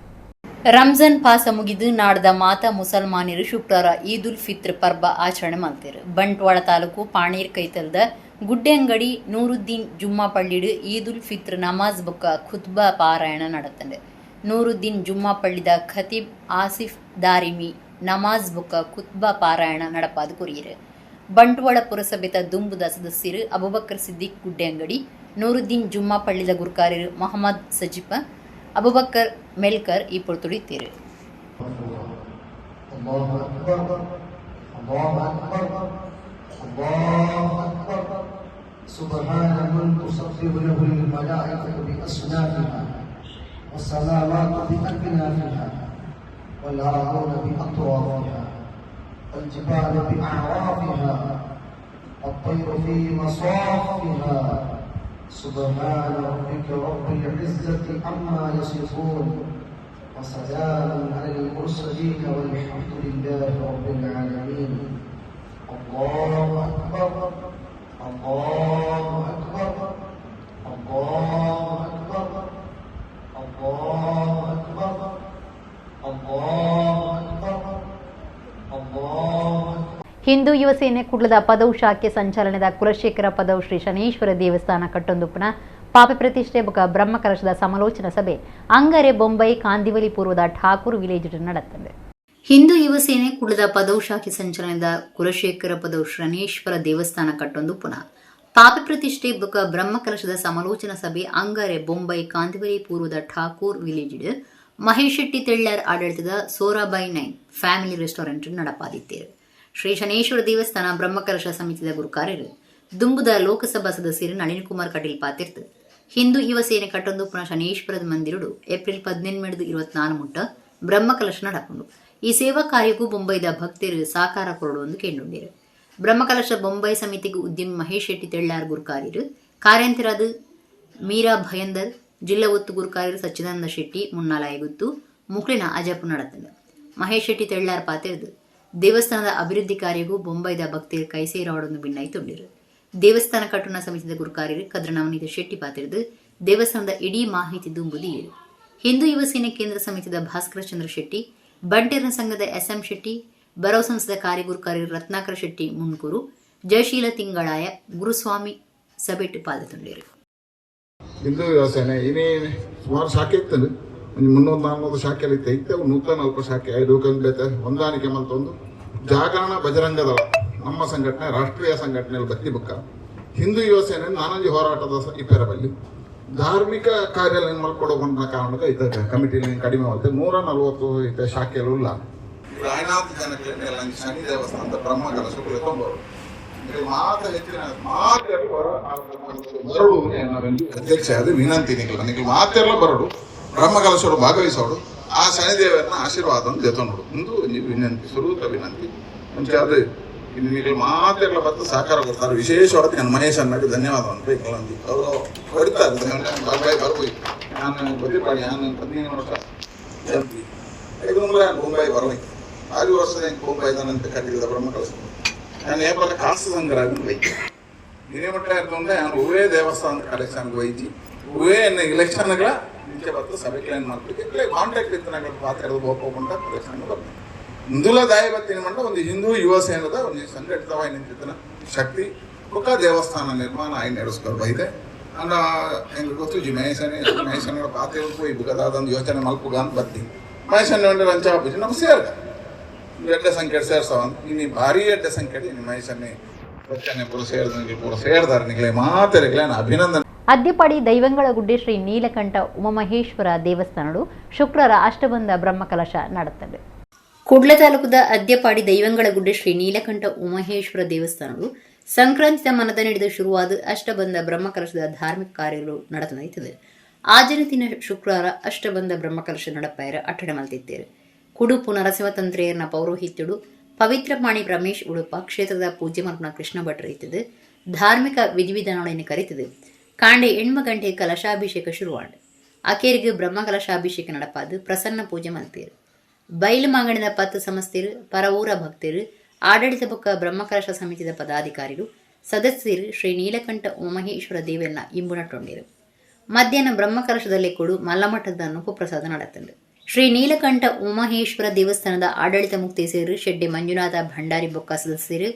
ರಂಜಾನ್ ಪಾಸ ಮುಗಿದು ನಾಡ್ದ ಮಾತಾ ಮುಸಲ್ಮಾನರು ಶುಕ್ರವಾರ ಈದ್ ಉಲ್ ಫಿತ್ರ್ ಪರ್ಬ ಆಚರಣೆ ಮಾಡ್ತಾರೆ. ಬಂಟ್ವಾಳ ತಾಲೂಕು ಪಾಣೀರ್ ಕೈತಲ್ದ ಗುಡ್ಡೆ ಅಂಗಡಿ ನೂರುದ್ದೀನ್ ಜುಮ್ಮಾ ಪಳ್ಳಿಡು ಈದ್ ಉಲ್ ಫಿತ್ರ್ ನಮಾಜ್ ಬೊಕ್ಕ ಖುದ್ಬಾ ಪಾರಾಯಣ ನಡೆತಂಡೆ. ನೂರುದ್ದೀನ್ ಜುಮ್ಮಾ ಪಳ್ಳಿದ ಖತೀಬ್ ಆಸಿಫ್ ದಾರಿಮಿ ನಮಾಜ್ ಬೊಕ್ಕ ಖುದ್ಬಾ ಪಾರಾಯಣ ನಡಪಾದು ಕೊರಿಯರು. ಬಂಟ್ವಾಳ ಪುರಸಭೆತ ದುಂಬುದ ಸದಸ್ಯರು ಅಬುಬಕರ್ ಸಿದ್ದಿಕ್ ಗುಡ್ಡೆ ಅಂಗಡಿ, ನೂರುದ್ದೀನ್ ಜುಮ್ಮಾ ಪಳ್ಳಿದ ಗುರುಕಾರ್ಯರು ಮೊಹಮ್ಮದ್ ಸಜಿಪ, ಅಬುಬಕರ್ ಮೆಲ್ಕರ್ ಈ ಪೊರ್ತುಡಿತೀರು. والأرضون بأطوافها والجبال بأعرافها الطير في مصافها سبحان ربك رب العزة عما يصفون وسلام على المرسلين والحمد لله رب العالمين. الله أكبر الله أكبر الله أكبر الله الله أكبر الله أكبر الله أكبر. ಹಿಂದೂ ಯುವ ಸೇನೆ ಕುಡ್ಲದ ಪದವು ಶಾಖೆ ಸಂಚಾಲನದ ಕುಲಶೇಖರ ಪದವು ಶ್ರೀ ಶನೇಶ್ವರ ದೇವಸ್ಥಾನ ಕಟ್ಟೊಂದುಪ್ಪನ ಪಾಪ ಪ್ರತಿಷ್ಠೆ ಬೊಕ ಬ್ರಹ್ಮ ಕಲಶದ ಸಮಾಲೋಚನಾ ಸಭೆ ಅಂಗರೆ ಬೊಂಬೈ ಕಾಂದಿವಲಿ ಪೂರ್ವದ ಠಾಕೂರ್ ವಿಲೇಜ್ ನಡೆತ್ತದೆ. ಹಿಂದೂ ಯುವ ಸೇನೆ ಕುಡ್ಲದ ಪದವು ಶಾಖೆ ಸಂಚಾಲನದ ಕುಲಶೇಖರ ಪದವು ಶನೇಶ್ವರ ದೇವಸ್ಥಾನ ಕಟ್ಟೊಂದುಪ್ಪನ ಪಾಪ ಪ್ರತಿಷ್ಠೆ ಬೊಕ ಬ್ರಹ್ಮ ಕಲಶದ ಸಮಾಲೋಚನಾ ಸಭೆ ಅಂಗರೆ ಬೊಂಬೈ ಕಾಂದಿವಲಿ ಪೂರ್ವದ ಠಾಕೂರ್ ವಿಲೇಜ್ ಮಹೇಶ್ ಶೆಟ್ಟಿ ತೆಳ್ಳರ್ ಆಡಳಿತದ ಸೋರಾಬಾಯಿ 9 ಫ್ಯಾಮಿಲಿ ರೆಸ್ಟೋರೆಂಟ್ ನಡಪಾದಿದ್ದೇವೆ. ಶ್ರೀ ಶನೇಶ್ವರ ದೇವಸ್ಥಾನ ಬ್ರಹ್ಮಕಲಶ ಸಮಿತಿಯ ಗುರುಕಾರ್ಯರು ದುಂಬುದ ಲೋಕಸಭಾ ಸದಸ್ಯರು ನಳಿನ್ ಕುಮಾರ್ ಕಟೀಲ್ ಪಾತಿರ್ತು ಹಿಂದೂ ಯುವ ಸೇನೆ ಕಟ್ಟೊಂದುಪ್ಪನ ಶನೇಶ್ವರದ ಮಂದಿರಡು ಏಪ್ರಿಲ್ 18-24 ಮುಟ್ಟ ಬ್ರಹ್ಮಕಲಶ ನಡಕೊಂಡು ಈ ಸೇವಾ ಕಾರ್ಯಕ್ಕೂ ಬೊಂಬೈದ ಭಕ್ತರು ಸಾಕಾರ ಕೊರಡುವಂದು ಕೇಳುಂಡಿರು. ಬ್ರಹ್ಮಕಲಶ ಬೊಂಬೈ ಸಮಿತಿಗೂ ಉದ್ಯಮಿ ಮಹೇಶ್ ಶೆಟ್ಟಿ ತೆಳ್ಳಾರ್ ಗುರುಕಾರ್ಯರು ಕಾರ್ಯಂತರಾದ ಮೀರಾ ಭಯಂದರ್ ಜಿಲ್ಲಾ ಒತ್ತು ಗುರುಕಾರ್ಯರು ಸಚ್ಚಿದಾನಂದ ಶೆಟ್ಟಿ ಮುನ್ನಾಲಾಯಗುತ್ತು ಮುಕ್ಳಿನ ಅಜಪು ನಡೆತದೆ. ಮಹೇಶ್ ಶೆಟ್ಟಿ ತೆಳ್ಳಾರ್ ಪಾತಿರ್ದು ದೇವಸ್ಥಾನದ ಅಭಿವೃದ್ಧಿ ಕಾರ್ಯಗೂ ಬೊಂಬೈದ ಭಕ್ತರು ಕೈಸೇರಾವಡೊಂದು ಭಿನ್ನಾಯಿತೊಂಡಿರು. ದೇವಸ್ಥಾನ ಕಟ್ಟುನ ಸಮಿತಿಯ ಗುರುಕಾರ್ಯರು ಕದ್ರ ನವನೀತ ಶೆಟ್ಟಿ ಪಾತಿರ್ದು ದೇವಸ್ಥಾನದ ಇಡೀ ಮಾಹಿತಿ ದುಂಬುದಿಯರು. ಹಿಂದೂ ಯುವ ಸೇನೆ ಕೇಂದ್ರ ಸಮಿತಿಯ ಭಾಸ್ಕರ ಚಂದ್ರ ಶೆಟ್ಟಿ, ಬಂಟೇರನ ಸಂಘದ SM ಶೆಟ್ಟಿ, ಬರವ ಸಂಸ್ಥದ ಕಾರ್ಯಗುರುಕಾರ್ಯರು ರತ್ನಾಕರ ಶೆಟ್ಟಿ ಮುನ್ಕೂರು, ಜಯಶೀಲ ತಿಂಗಳಾಯ, ಗುರುಸ್ವಾಮಿ ಸಭೆಟ್ಟು ಪಾದತೊಂಡಿರು. ಹಿಂದೂ ಯುವ ಸೇನೆ ಇನ್ನೇ ಸುಮಾರು ಶಾಖೆ ಇರ್ತದೆ, 300-400 ಶಾಖೆಯಲ್ಲಿ ಇತ್ತು. ನೂತನ ಅಲ್ಪ ಶಾಖೆ 5 ಬೇತೆ ಹೊಂದಾಣಿಕೆ ಮಲ್ತೊಂದು ಜಾಗರಣ ಬಜರಂಗ ದಳ ನಮ್ಮ ಸಂಘಟನೆ ರಾಷ್ಟ್ರೀಯ ಸಂಘಟನೆಯಲ್ಲಿ ಬತ್ತಿ ಬುಕ್ಕ ಹಿಂದೂ ಯುವ ಸೇನೆ ನಾನಾಜಿ ಹೋರಾಟದ ಇಪ್ಪೆರಬಲ್ಲಿ ಧಾರ್ಮಿಕ ಕಾರ್ಯ ಮಲ್ಕೊಡೋಕೊಂಡ ಕಾರಣಕ್ಕೆ ಇದ್ದ ಕಮಿಟಿಲಿ ಕಡಿಮೆ ಆಗುತ್ತೆ. 140 ಇದ್ದ ಶಾಖೆಯಲ್ಲೂ ಇಲ್ಲ. ರಾಯನಾಥ್ ಜನಕ್ಕೆ ಶನಿ ದೇವಸ್ಥಾನದ ಬ್ರಹ್ಮ ಕಲಶ ತೊಂಬರು ಮಾತ ಹೆಚ್ಚಿನ ಮಾತೆಲ್ಲ ಬರಡು ಅಧ್ಯಕ್ಷ ಅದು ವಿನಂತಿ ನಿಖಿಲ್ ಮಾತೆಲ್ಲ ಬರಡು ಬ್ರಹ್ಮ ಕಲಶೋಡು ಭಾಗವಹಿಸೋಡು ಆ ಶನಿದೇವರನ್ನ ಆಶೀರ್ವಾದವನ್ನು ಜೊತೊಂಡು ಒಂದು ವಿನಂತಿ ಸುರೂತ ವಿನಂತಿ ಮುಂಚೆ ಅದು ಇನ್ನು ನಿಖಿಲ್ ಮಾತೆಲ್ಲ ಬತ್ತು ಸಹಕಾರ ಕೊಡ್ತಾರೆ. ವಿಶೇಷವಾದ ನಾನು ಮಹೇಶ್ ಅನ್ನಕ್ಕೆ ಧನ್ಯವಾದವನ್ನು ಬೇಕಂದು ಅವರು ಹೊಡಿತಾರೆ. ಬಾಯ್ ಬರ್ಬೋಯ್ ನಾನು ಬದಿಪಾಡಿ ನಾನು 15 ವರ್ಷ ಜಲ್ದಿ 5 ಮುಂಬೈ ಬರೋಯ್ 6 ವರ್ಷದ ಮುಂಬೈದಂತ ಕಟ್ಟಿದ ಬ್ರಹ್ಮ ಕಲಶ ನಾನು ಏಪಲ್ಲ ಕಾಸು ಸಂಗ್ರಹ ವೈದ್ಯ ಇದೇ ಮಟ್ಟ ಇರ್ತಂದ್ರೆ ನಾನು ಹೂವೇ ದೇವಸ್ಥಾನದ ಕಲೆಕ್ಷನ್ಗೆ ವೈದ್ಯ ಹೂವೇ ಇಲೆಕ್ಷನ್ಗಳ ನಿಂಚೆ ಬರ್ತು ಸಭೆಗೆ ಏನು ಮಾಡ್ಬೇಕು ಕಾಂಟ್ಯಾಕ್ಟ್ ಇತ್ತು ನನಗೆ ಪಾತ್ರ ಹೋಗ್ಕೊಂಡ ಕಲೆಕ್ಷನ್ಗೆ ಬರ್ತೀನಿ. ಹಿಂದೂಲ ದಾಯಬತ್ತಿನ ಮಂಡ ಒಂದು ಹಿಂದೂ ಯುವ ಸೇನದ ಒಂದು ಸಂಘಟಿತವಾಗಿ ನಿಂತಿದ್ದನ ಶಕ್ತಿ ಒಕ್ಕ ದೇವಸ್ಥಾನ ನಿರ್ಮಾಣ ಆಗಿ ನಡೆಸ್ಕೊಂಡು ಬೈದೆ ಅನ್ನ ಹೆಂಗೆ ಗೊತ್ತು ಜಿ ಮಹೇಶನ ಪಾತ್ರ ಹೋಗಿ ಬುಗದಾದೊಂದು ಯೋಚನೆ ಮಲ್ಪುಗ ಅಂತ ಬರ್ತೀನಿ. ಮಹೇಶನ ಲಂಚ ಹಾಕಿ ನಮ್ಗೆ ಸೇರ್ಗ ಎಡ್ಡೆ ಸಂಖ್ಯೆ ಸೇರ್ಸವಂತ ಇನ್ನು ಭಾರಿ ಎಡ್ಡೆ ಸಂಖ್ಯೆ ಇನ್ನು ಮಹೇಶನ್ನೇ ರಚನೆ ಪೂರ ಸೇರ್ದಾರೆ ನಿಗಲೇ ಮಾತರಿಗಲೇ ಅಭಿನಂದನೆ. ಅದ್ಯಪಾಡಿ ದೈವಂಗಳಗುಡ್ಡೆ ಶ್ರೀ ನೀಲಕಂಠ ಉಮಾಮಹೇಶ್ವರ ದೇವಸ್ಥಾನಡು ಶುಕ್ರವಾರ ಅಷ್ಟಬಂಧ ಬ್ರಹ್ಮಕಲಶ ನಡೆತ್ತದೆ. ಕುಡ್ಲ ತಾಲೂಕದ ಅದ್ಯಪಾಡಿ ದೈವಂಗಳಗುಡ್ಡೆ ಶ್ರೀ ನೀಲಕಂಠ ಉಮಾಮಹೇಶ್ವರ ದೇವಸ್ಥಾನಡು ಸಂಕ್ರಾಂತಿಯ ಮನದ ನಡೆದ ಶುರುವಾದ ಅಷ್ಟಬಂಧ ಬ್ರಹ್ಮಕಲಶದ ಧಾರ್ಮಿಕ ಕಾರ್ಯಗಳು ನಡೆಸಲಾಯಿತದೆ. ಆಜನ ದಿನ ಶುಕ್ರವಾರ ಅಷ್ಟಬಂಧ ಬ್ರಹ್ಮಕಲಶ ನಡಪಾಯರ ಅಟ್ಟಡೆ ಮಲ್ತಿದ್ದೇವೆ. ಕುಡುಪು ನರಸಿಂಹತಂತ್ರೆಯರ್ನ ಪೌರೋಹಿತ್ಯಡು ಪವಿತ್ರ ಪಾಣಿ ರಮೇಶ್ ಉಡುಪ ಕ್ಷೇತ್ರದ ಪೂಜ್ಯ ಮಲ್ಪನ ಕೃಷ್ಣ ಭಟ್ರು ಇತ್ತದೆ. ಧಾರ್ಮಿಕ ವಿಧಿವಿಧಾನಗಳನ್ನು ಕರೀತದೆ. ಕಾಂಡೆ 8 ಗಂಟೆ ಕಲಶಾಭಿಷೇಕ ಶುರುವಾಂಡ್ ಅಕೇರಿಗೆ ಬ್ರಹ್ಮ ಕಲಶಾಭಿಷೇಕ ನಡಪಾದು ಪ್ರಸನ್ನ ಪೂಜೆ ಮಲ್ತೇರು. ಬೈಲು ಮಾಂಗಣದ 10 ಸಂಸ್ಥೆರು ಪರವೂರ ಭಕ್ತರು ಆಡಳಿತ ಬೊಕ್ಕ ಬ್ರಹ್ಮಕಲಶ ಸಮಿತಿಯ ಪದಾಧಿಕಾರಿಗಳು ಸದಸ್ಯರು ಶ್ರೀ ನೀಲಕಂಠ ಉಮಾಮಹೇಶ್ವರ ದೇವರನ್ನ ಇಂಬುನಟ್ಟೊಂಡಿರು. ಮಧ್ಯಾಹ್ನ ಬ್ರಹ್ಮಕಲಶದಲ್ಲಿ ಕೊಡು ಮಲ್ಲಮಠದ ನುಪಪ್ರಸಾದ ನಡೆತಂಡು. ಶ್ರೀ ನೀಲಕಂಠ ಉಮಾಮಹೇಶ್ವರ ದೇವಸ್ಥಾನದ ಆಡಳಿತ ಮುಕ್ತೇಸರು ಶೆಡ್ಡೆ ಮಂಜುನಾಥ ಭಂಡಾರಿ ಬೊಕ್ಕ ಸದಸ್ಯರು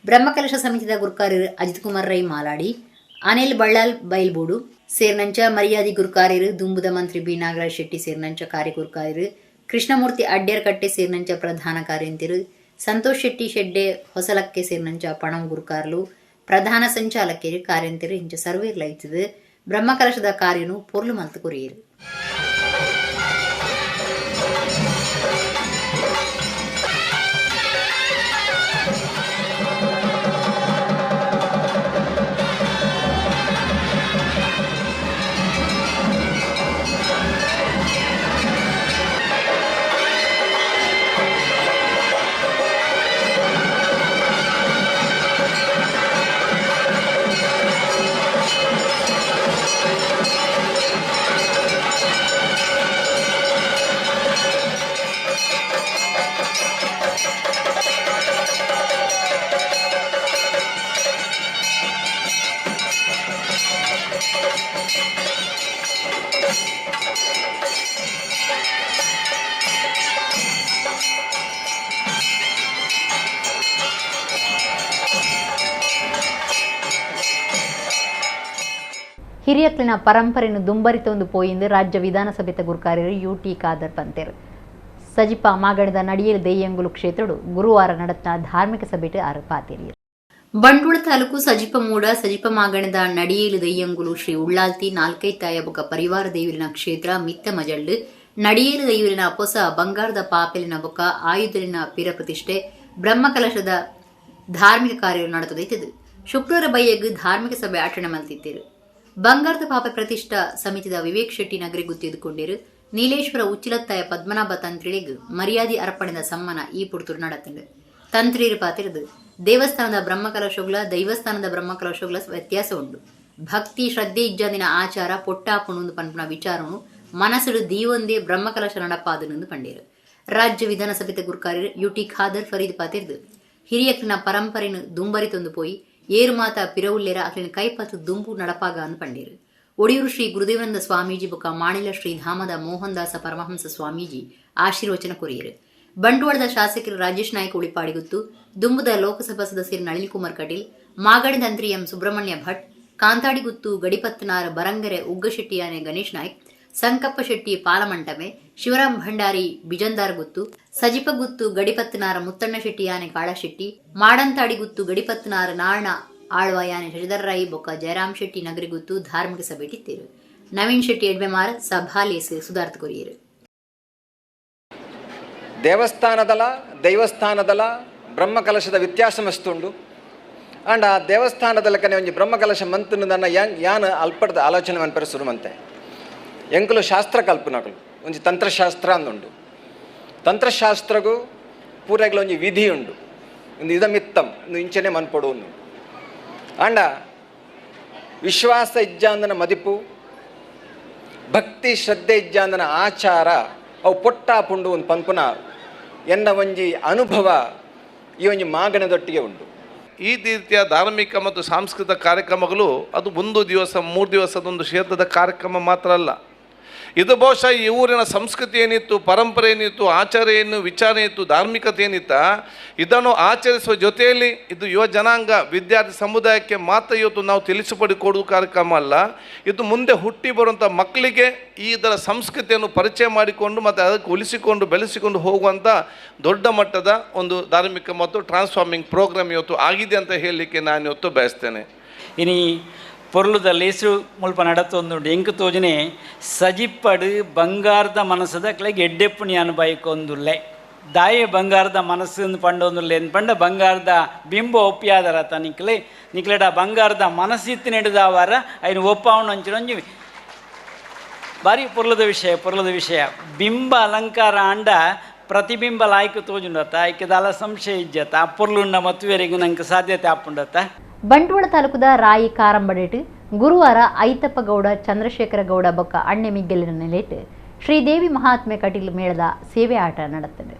ಬ್ರಹ್ಮಕಲಶ ಸಮಿತಿಯ ಗುರುಕಾರ್ಯರು ಅಜಿತ್ ಕುಮಾರ್ ರೈ ಮಾಲಾಡಿ, ಅನಿಲ್ ಬಳ್ಳಾಲ್ ಬೈಲ್ಬೂಡು ಸೇರ್ನಂಚ ಮರ್ಯಾದಿ ಗುರುಕಾರ್ಯರು ದುಂಬುದ ಮಂತ್ರಿ ಬಿ ನಾಗರಾಜ್ ಶೆಟ್ಟಿ ಸೇರ್ನಂಚ ಕಾರ್ಯಗುರುಕಾರ್ಯರು ಕೃಷ್ಣಮೂರ್ತಿ ಅಡ್ಯರ್ಕಟ್ಟೆ ಸೇರ್ನಂಚ ಪ್ರಧಾನ ಕಾರ್ಯಂತಿರು ಸಂತೋಷ್ ಶೆಟ್ಟಿ ಶೆಡ್ಡೆ ಹೊಸಲಕ್ಕೆ ಸೇರ್ನಂಚ ಪಣಂ ಗುರುಕಾರ್ಲು ಪ್ರಧಾನ ಸಂಚಾಲಕಿಯರು ಕಾರ್ಯಂತಿರು ಇಂಚ ಸರ್ವೇರ್ಲೈತದು. ಬ್ರಹ್ಮಕಲಶದ ಕಾರ್ಯನು ಪೊರ್ಲು ಮಲ್ತು ಕೊರಿಯರು. ಹಿರಿಯಕ್ಲಿನ ಪರಂಪರೆಯನ್ನು ದುಂಬರಿತೊಂದು ಪೋಯಿಂದು ರಾಜ್ಯ ವಿಧಾನಸಭೆ ಗುರುಕಾರ್ಯರು UT ಖಾದರ್ ಪಂತೇರು ಸಜಿಪ ಮಾಗಣದ ನಡಿಯಲು ದೆಯ್ಯಂಗುಲು ಕ್ಷೇತ್ರಡು ಗುರುವಾರ ನಡೆದ ಧಾರ್ಮಿಕ ಸಭೆ ಪಾತೇರಿಯರು ಬಂಟ್ವಾಳ ತಾಲೂಕು ಸಜಿಪ ಮೂಡ ಸಜಿಪ ಮಾಗಣದ ನಡಿಯಲು ದೆಯ್ಯಂಗುಲು ಶ್ರೀ ಉಳ್ಳಾಲ್ತಿ ನಾಲ್ಕೈತಾಯ ಬೊಕ ಪರಿವಾರ ದೇವಿಲಿನ ಕ್ಷೇತ್ರ ಮಿತ್ತ ಮಜಳ್ಳು ನಡಿಯಲು ದೈವಲಿನ ಹೊಸ ಬಂಗಾರದ ಪಾಪೆಲಿನ ಬೊಕ ಆಯುಧಲಿನ ಪಿರ ಪ್ರತಿಷ್ಠೆ ಬ್ರಹ್ಮಕಲಶದ ಧಾರ್ಮಿಕ ಕಾರ್ಯಗಳು ನಡೆದಿದ್ದು ಶುಕ್ರವಾರ ಬಯ್ಯಗ್ ಧಾರ್ಮಿಕ ಸಭೆ ಆಚರಣೆ ಮಲ್ತಿದ್ದೇರು ಬಂಗಾರದ ಪಾಪೆ ಪ್ರತಿಷ್ಠಾ ಸಮಿತಿದ ವಿವೇಕ್ ಶೆಟ್ಟಿ ನಗರಿ ಗುತ್ತಿದ್ದುಕೊಂಡಿರು ನೀಲೇಶ್ವರ ಉಚ್ಚಿಲತ್ತಾಯ ಪದ್ಮನಾಭ ತಂತ್ರಿಳಿಗ್ ಮರ್ಯಾದೆ ಅರ್ಪಣೆದ ಸಮ್ಮಾನ ಈ ಪುರ್ತೂರು ನಡೆತಂಡು ತಂತ್ರಿರು ಪಾತಿರದು ದೇವಸ್ಥಾನದ ಬ್ರಹ್ಮಕಲಶೋಗ್ಲ ದೈವಸ್ಥಾನದ ಬ್ರಹ್ಮಕಲಶೋಗ್ಲ ವ್ಯತ್ಯಾಸ ಉಂಟು ಭಕ್ತಿ ಶ್ರದ್ಧೆ ಇಜ್ಜಾದಿನ ಆಚಾರ ಪೊಟ್ಟಾಪುಣು ಪನ್ಪುನ ವಿಚಾರನು ಮನಸ್ಸುಡು ದೀವೊಂದೇ ಬ್ರಹ್ಮಕಲಶ ನಡಪಾದನೆಂದು ಕಂಡೇರು ರಾಜ್ಯ ವಿಧಾನಸಭೆ ಗುರುಕಾರ್ಯರು UT ಖಾದರ್ ಫರೀದ್ ಪಾತಿರ್ದು ಹಿರಿಯಕ್ಲಿನ ಪರಂಪರೆಯನ್ನು ದುಂಬರಿತೊಂದು ಪೋಯಿ ಏರು ಮಾತ ಪಿರವುಲ್ಲೇರ ಅಕ್ಲಿನ ಕೈಪತ್ತು ದುಂಬು ನಡಪಾಗ ಅನ್ನು ಪಂಡೇರು ಒಡಿಯೂರು ಶ್ರೀ ಗುರುದೇವಾನಂದ ಸ್ವಾಮೀಜಿ ಬೊಕ ಮಾಣಿಲ ಶ್ರೀಧಾಮದ ಮೋಹನ್ ದಾಸ ಪರಮಹಂಸ ಸ್ವಾಮೀಜಿ ಆಶೀರ್ವಚನ ಕೊರಿಯರು ಬಂಟ್ವಾಳದ ಶಾಸಕರು ರಾಜೇಶ್ ನಾಯ್ಕ ಉಳಿಪಾಡಿಗುತ್ತು ದುಂಬುದ ಲೋಕಸಭಾ ಸದಸ್ಯರು ನಳಿನ್ ಕುಮಾರ್ ಕಟೀಲ್ ಮಾಗಡಿ ತಂತ್ರಿ ಎಂ ಸುಬ್ರಹ್ಮಣ್ಯ ಭಟ್ ಕಾಂತಾಡಿಗುತ್ತು ಗಡಿಪತ್ತನಾರ ಬರಂಗರೆ ಉಗ್ಗಶೆಟ್ಟಿಯಾನೆ ಗಣೇಶ್ ನಾಯ್ಕ್ ಸಂಕಪ್ಪ ಶೆಟ್ಟಿ ಪಾಲಮಂಟಮೆ ಶಿವರಾಮ್ ಭಂಡಾರಿ ಬಿಜಂದಾರ್ ಗುತ್ತು ಸಜಿಪ ಗುತ್ತು ಗಡಿಪತ್ತನಾರ ಮುತ್ತಣ್ಣ ಶೆಟ್ಟಿ ಯಾನೆ ಕಾಳಶೆಟ್ಟಿ ಮಾಡಂತಾಡಿ ಗುತ್ತು ಗಡಿಪತ್ತನಾರ ನಾರಣ ಆಳ್ವ ಯಾನೆ ಶಶಿಧರ್ ರಾಯಿ ಬೊಕ್ಕ ಜಯರಾಮ್ ಶೆಟ್ಟಿ ನಗರಿ ಗುತ್ತು ಧಾರ್ಮಿಕ ಸಭೆ ಇಟ್ಟಿರು ನವೀನ್ ಶೆಟ್ಟಿ ಎಡ್ಬೆಮಾರ ಸಭಾಲೇಸು ಸುಧಾರ್ಥ ಕೊರಿಯರು ದೇವಸ್ಥಾನದಲ ದೈವಸ್ಥಾನದಲ ಬ್ರಹ್ಮಕಲಶದ ವ್ಯತ್ಯಾಸ ಮಸ್ತುಂಡು ಅಂಡ್ ಆ ದೇವಸ್ಥಾನದಲ್ಲಕನೆ ಒಂಜಿ ಬ್ರಹ್ಮಕಲಶ ಮಂತುನು ನನ್ನ ಯಾನ್ ಅಲ್ಪದ ಆಲೋಚನೆ ಮನ್ಪರೆ ಶುರುಮಂತೆ ಎಂಕುಲು ಶಾಸ್ತ್ರ ಕಲ್ಪನಗಳು ಒಂಜಿ ತಂತ್ರಶಾಸ್ತ್ರ ಅಂದುಂಡು ತಂತ್ರಶಾಸ್ತ್ರಗೂ ಪೂರೈಗಳು ಒಂಜಿ ವಿಧಿ ಉಂಡು ಒಂದು ಇದಮಿತ್ತಂ ಒಂದು ಇಂಚನೆ ಮನ್ಪೊಡು ಅಂಡ ವಿಶ್ವಾಸ ಇಜ್ಜಾಂದನ ಮದಿಪು ಭಕ್ತಿ ಶ್ರದ್ಧೆ ಇಜ್ಜಾಂದನ ಆಚಾರ ಅವು ಪೊಟ್ಟಾಪುಂಡು ಒಂದು ಪಂಪುನ ಎನ್ನ ಒಂಜಿ ಅನುಭವ ಈ ಒಂಜಿ ಮಾಗಣದೊಟ್ಟಿಗೆ ಉಂಟು ಈ ರೀತಿಯ ಧಾರ್ಮಿಕ ಮತ್ತು ಸಾಂಸ್ಕೃತಿಕ ಕಾರ್ಯಕ್ರಮಗಳು ಅದು 1 ದಿವಸ 3 ದಿವಸದೊಂದು ಕ್ಷೇತ್ರದ ಕಾರ್ಯಕ್ರಮ ಮಾತ್ರ ಅಲ್ಲ. ಇದು ಬಹುಶಃ ಈ ಊರಿನ ಸಂಸ್ಕೃತಿ ಏನಿತ್ತು, ಪರಂಪರೆ ಏನಿತ್ತು, ಆಚಾರ ಏನು, ವಿಚಾರ ಏನಿತ್ತು, ಧಾರ್ಮಿಕತೆ ಏನಿತ್ತ, ಇದನ್ನು ಆಚರಿಸುವ ಜೊತೆಯಲ್ಲಿ ಇದು ಯುವ ಜನಾಂಗ ವಿದ್ಯಾರ್ಥಿ ಸಮುದಾಯಕ್ಕೆ ಮಾತ್ರ ಇವತ್ತು ನಾವು ತಿಳಿಸಿಕೊಡುವ ಕಾರ್ಯಕ್ರಮ ಅಲ್ಲ. ಇದು ಮುಂದೆ ಹುಟ್ಟಿ ಬರುವಂಥ ಮಕ್ಕಳಿಗೆ ಇದರ ಸಂಸ್ಕೃತಿಯನ್ನು ಪರಿಚಯ ಮಾಡಿಕೊಂಡು ಮತ್ತು ಅದಕ್ಕೆ ಉಳಿಸಿಕೊಂಡು ಬೆಳೆಸಿಕೊಂಡು ಹೋಗುವಂಥ ದೊಡ್ಡ ಮಟ್ಟದ ಒಂದು ಧಾರ್ಮಿಕ ಮತ್ತು ಟ್ರಾನ್ಸ್ಫಾರ್ಮಿಂಗ್ ಪ್ರೋಗ್ರಾಮ್ ಇವತ್ತು ಆಗಿದೆ ಅಂತ ಹೇಳಲಿಕ್ಕೆ ನಾನು ಇವತ್ತು ಬಯಸ್ತೇನೆ. ಇನಿ ಪೊರ್ಲುದ ಲೇಸು ಮುಲ್ಪ ನಡತೊಂದುಂಡು ಎಂಕು ತೋಜನೆ ಸಜಿಪ್ಪಡು ಬಂಗಾರದ ಮನಸ್ಸದ ಕೆಳಗೆ ಎಡ್ಡೆಪ್ಪುಣಿ ಅನುಭವಿಕೊಂದುಲ್ಲೆ ದಾಯೆ ಬಂಗಾರದ ಮನಸ್ಸನ್ನು ಪಂಡೊಂದುಲ್ಲೆ ಪಂಡ ಬಂಗಾರದ ಬಿಂಬ ಒಪ್ಪಿಯಾದರ ನಿಕ್ಲೆ ನಿಕ್ಲೆಡ ಬಂಗಾರದ ಮನಸ್ಸಿತ್ತು ನೆಡುದವರ ಅಯ್ನು ಒಪ್ಪವನು ಅಂಚಿನೊಂಜಿ ಭಾರಿ ಪೊರ್ಲದ ವಿಷಯ ಬಿಂಬ ಅಲಂಕಾರ ಅಂಡ ಪ್ರತಿಬಿಂಬ ಲಾಯ್ಕು ತೋಜುಂಡತ್ತ ಐಕ್ಯದಾಲ ಸಂಶಯ ಇಜ್ಜತ್ತ ಆ ಪೊರ್ಲುಂಡ ಮತ್ತುವರೆಗೂ ನಂಗೆ ಸಾಧ್ಯತೆ ಆಪುಂಡತ್ತ. ಬಂಟ್ವಾಳ ತಾಲೂಕದ ರಾಯಿ ಕಾರಂಬಡೇಟ್ ಗುರುವಾರ ಐತಪ್ಪಗೌಡ ಚಂದ್ರಶೇಖರ ಗೌಡ ಬೊಕ್ಕ ಅಣ್ಣೆ ಮಿಗ್ಗೆಲಿನ ನೆಲೆಟ್ ಶ್ರೀದೇವಿ ಮಹಾತ್ಮೆ ಕಟೀಲ್ ಮೇಳದ ಸೇವೆ ಆಟ ನಡೆತ್ತದೆ.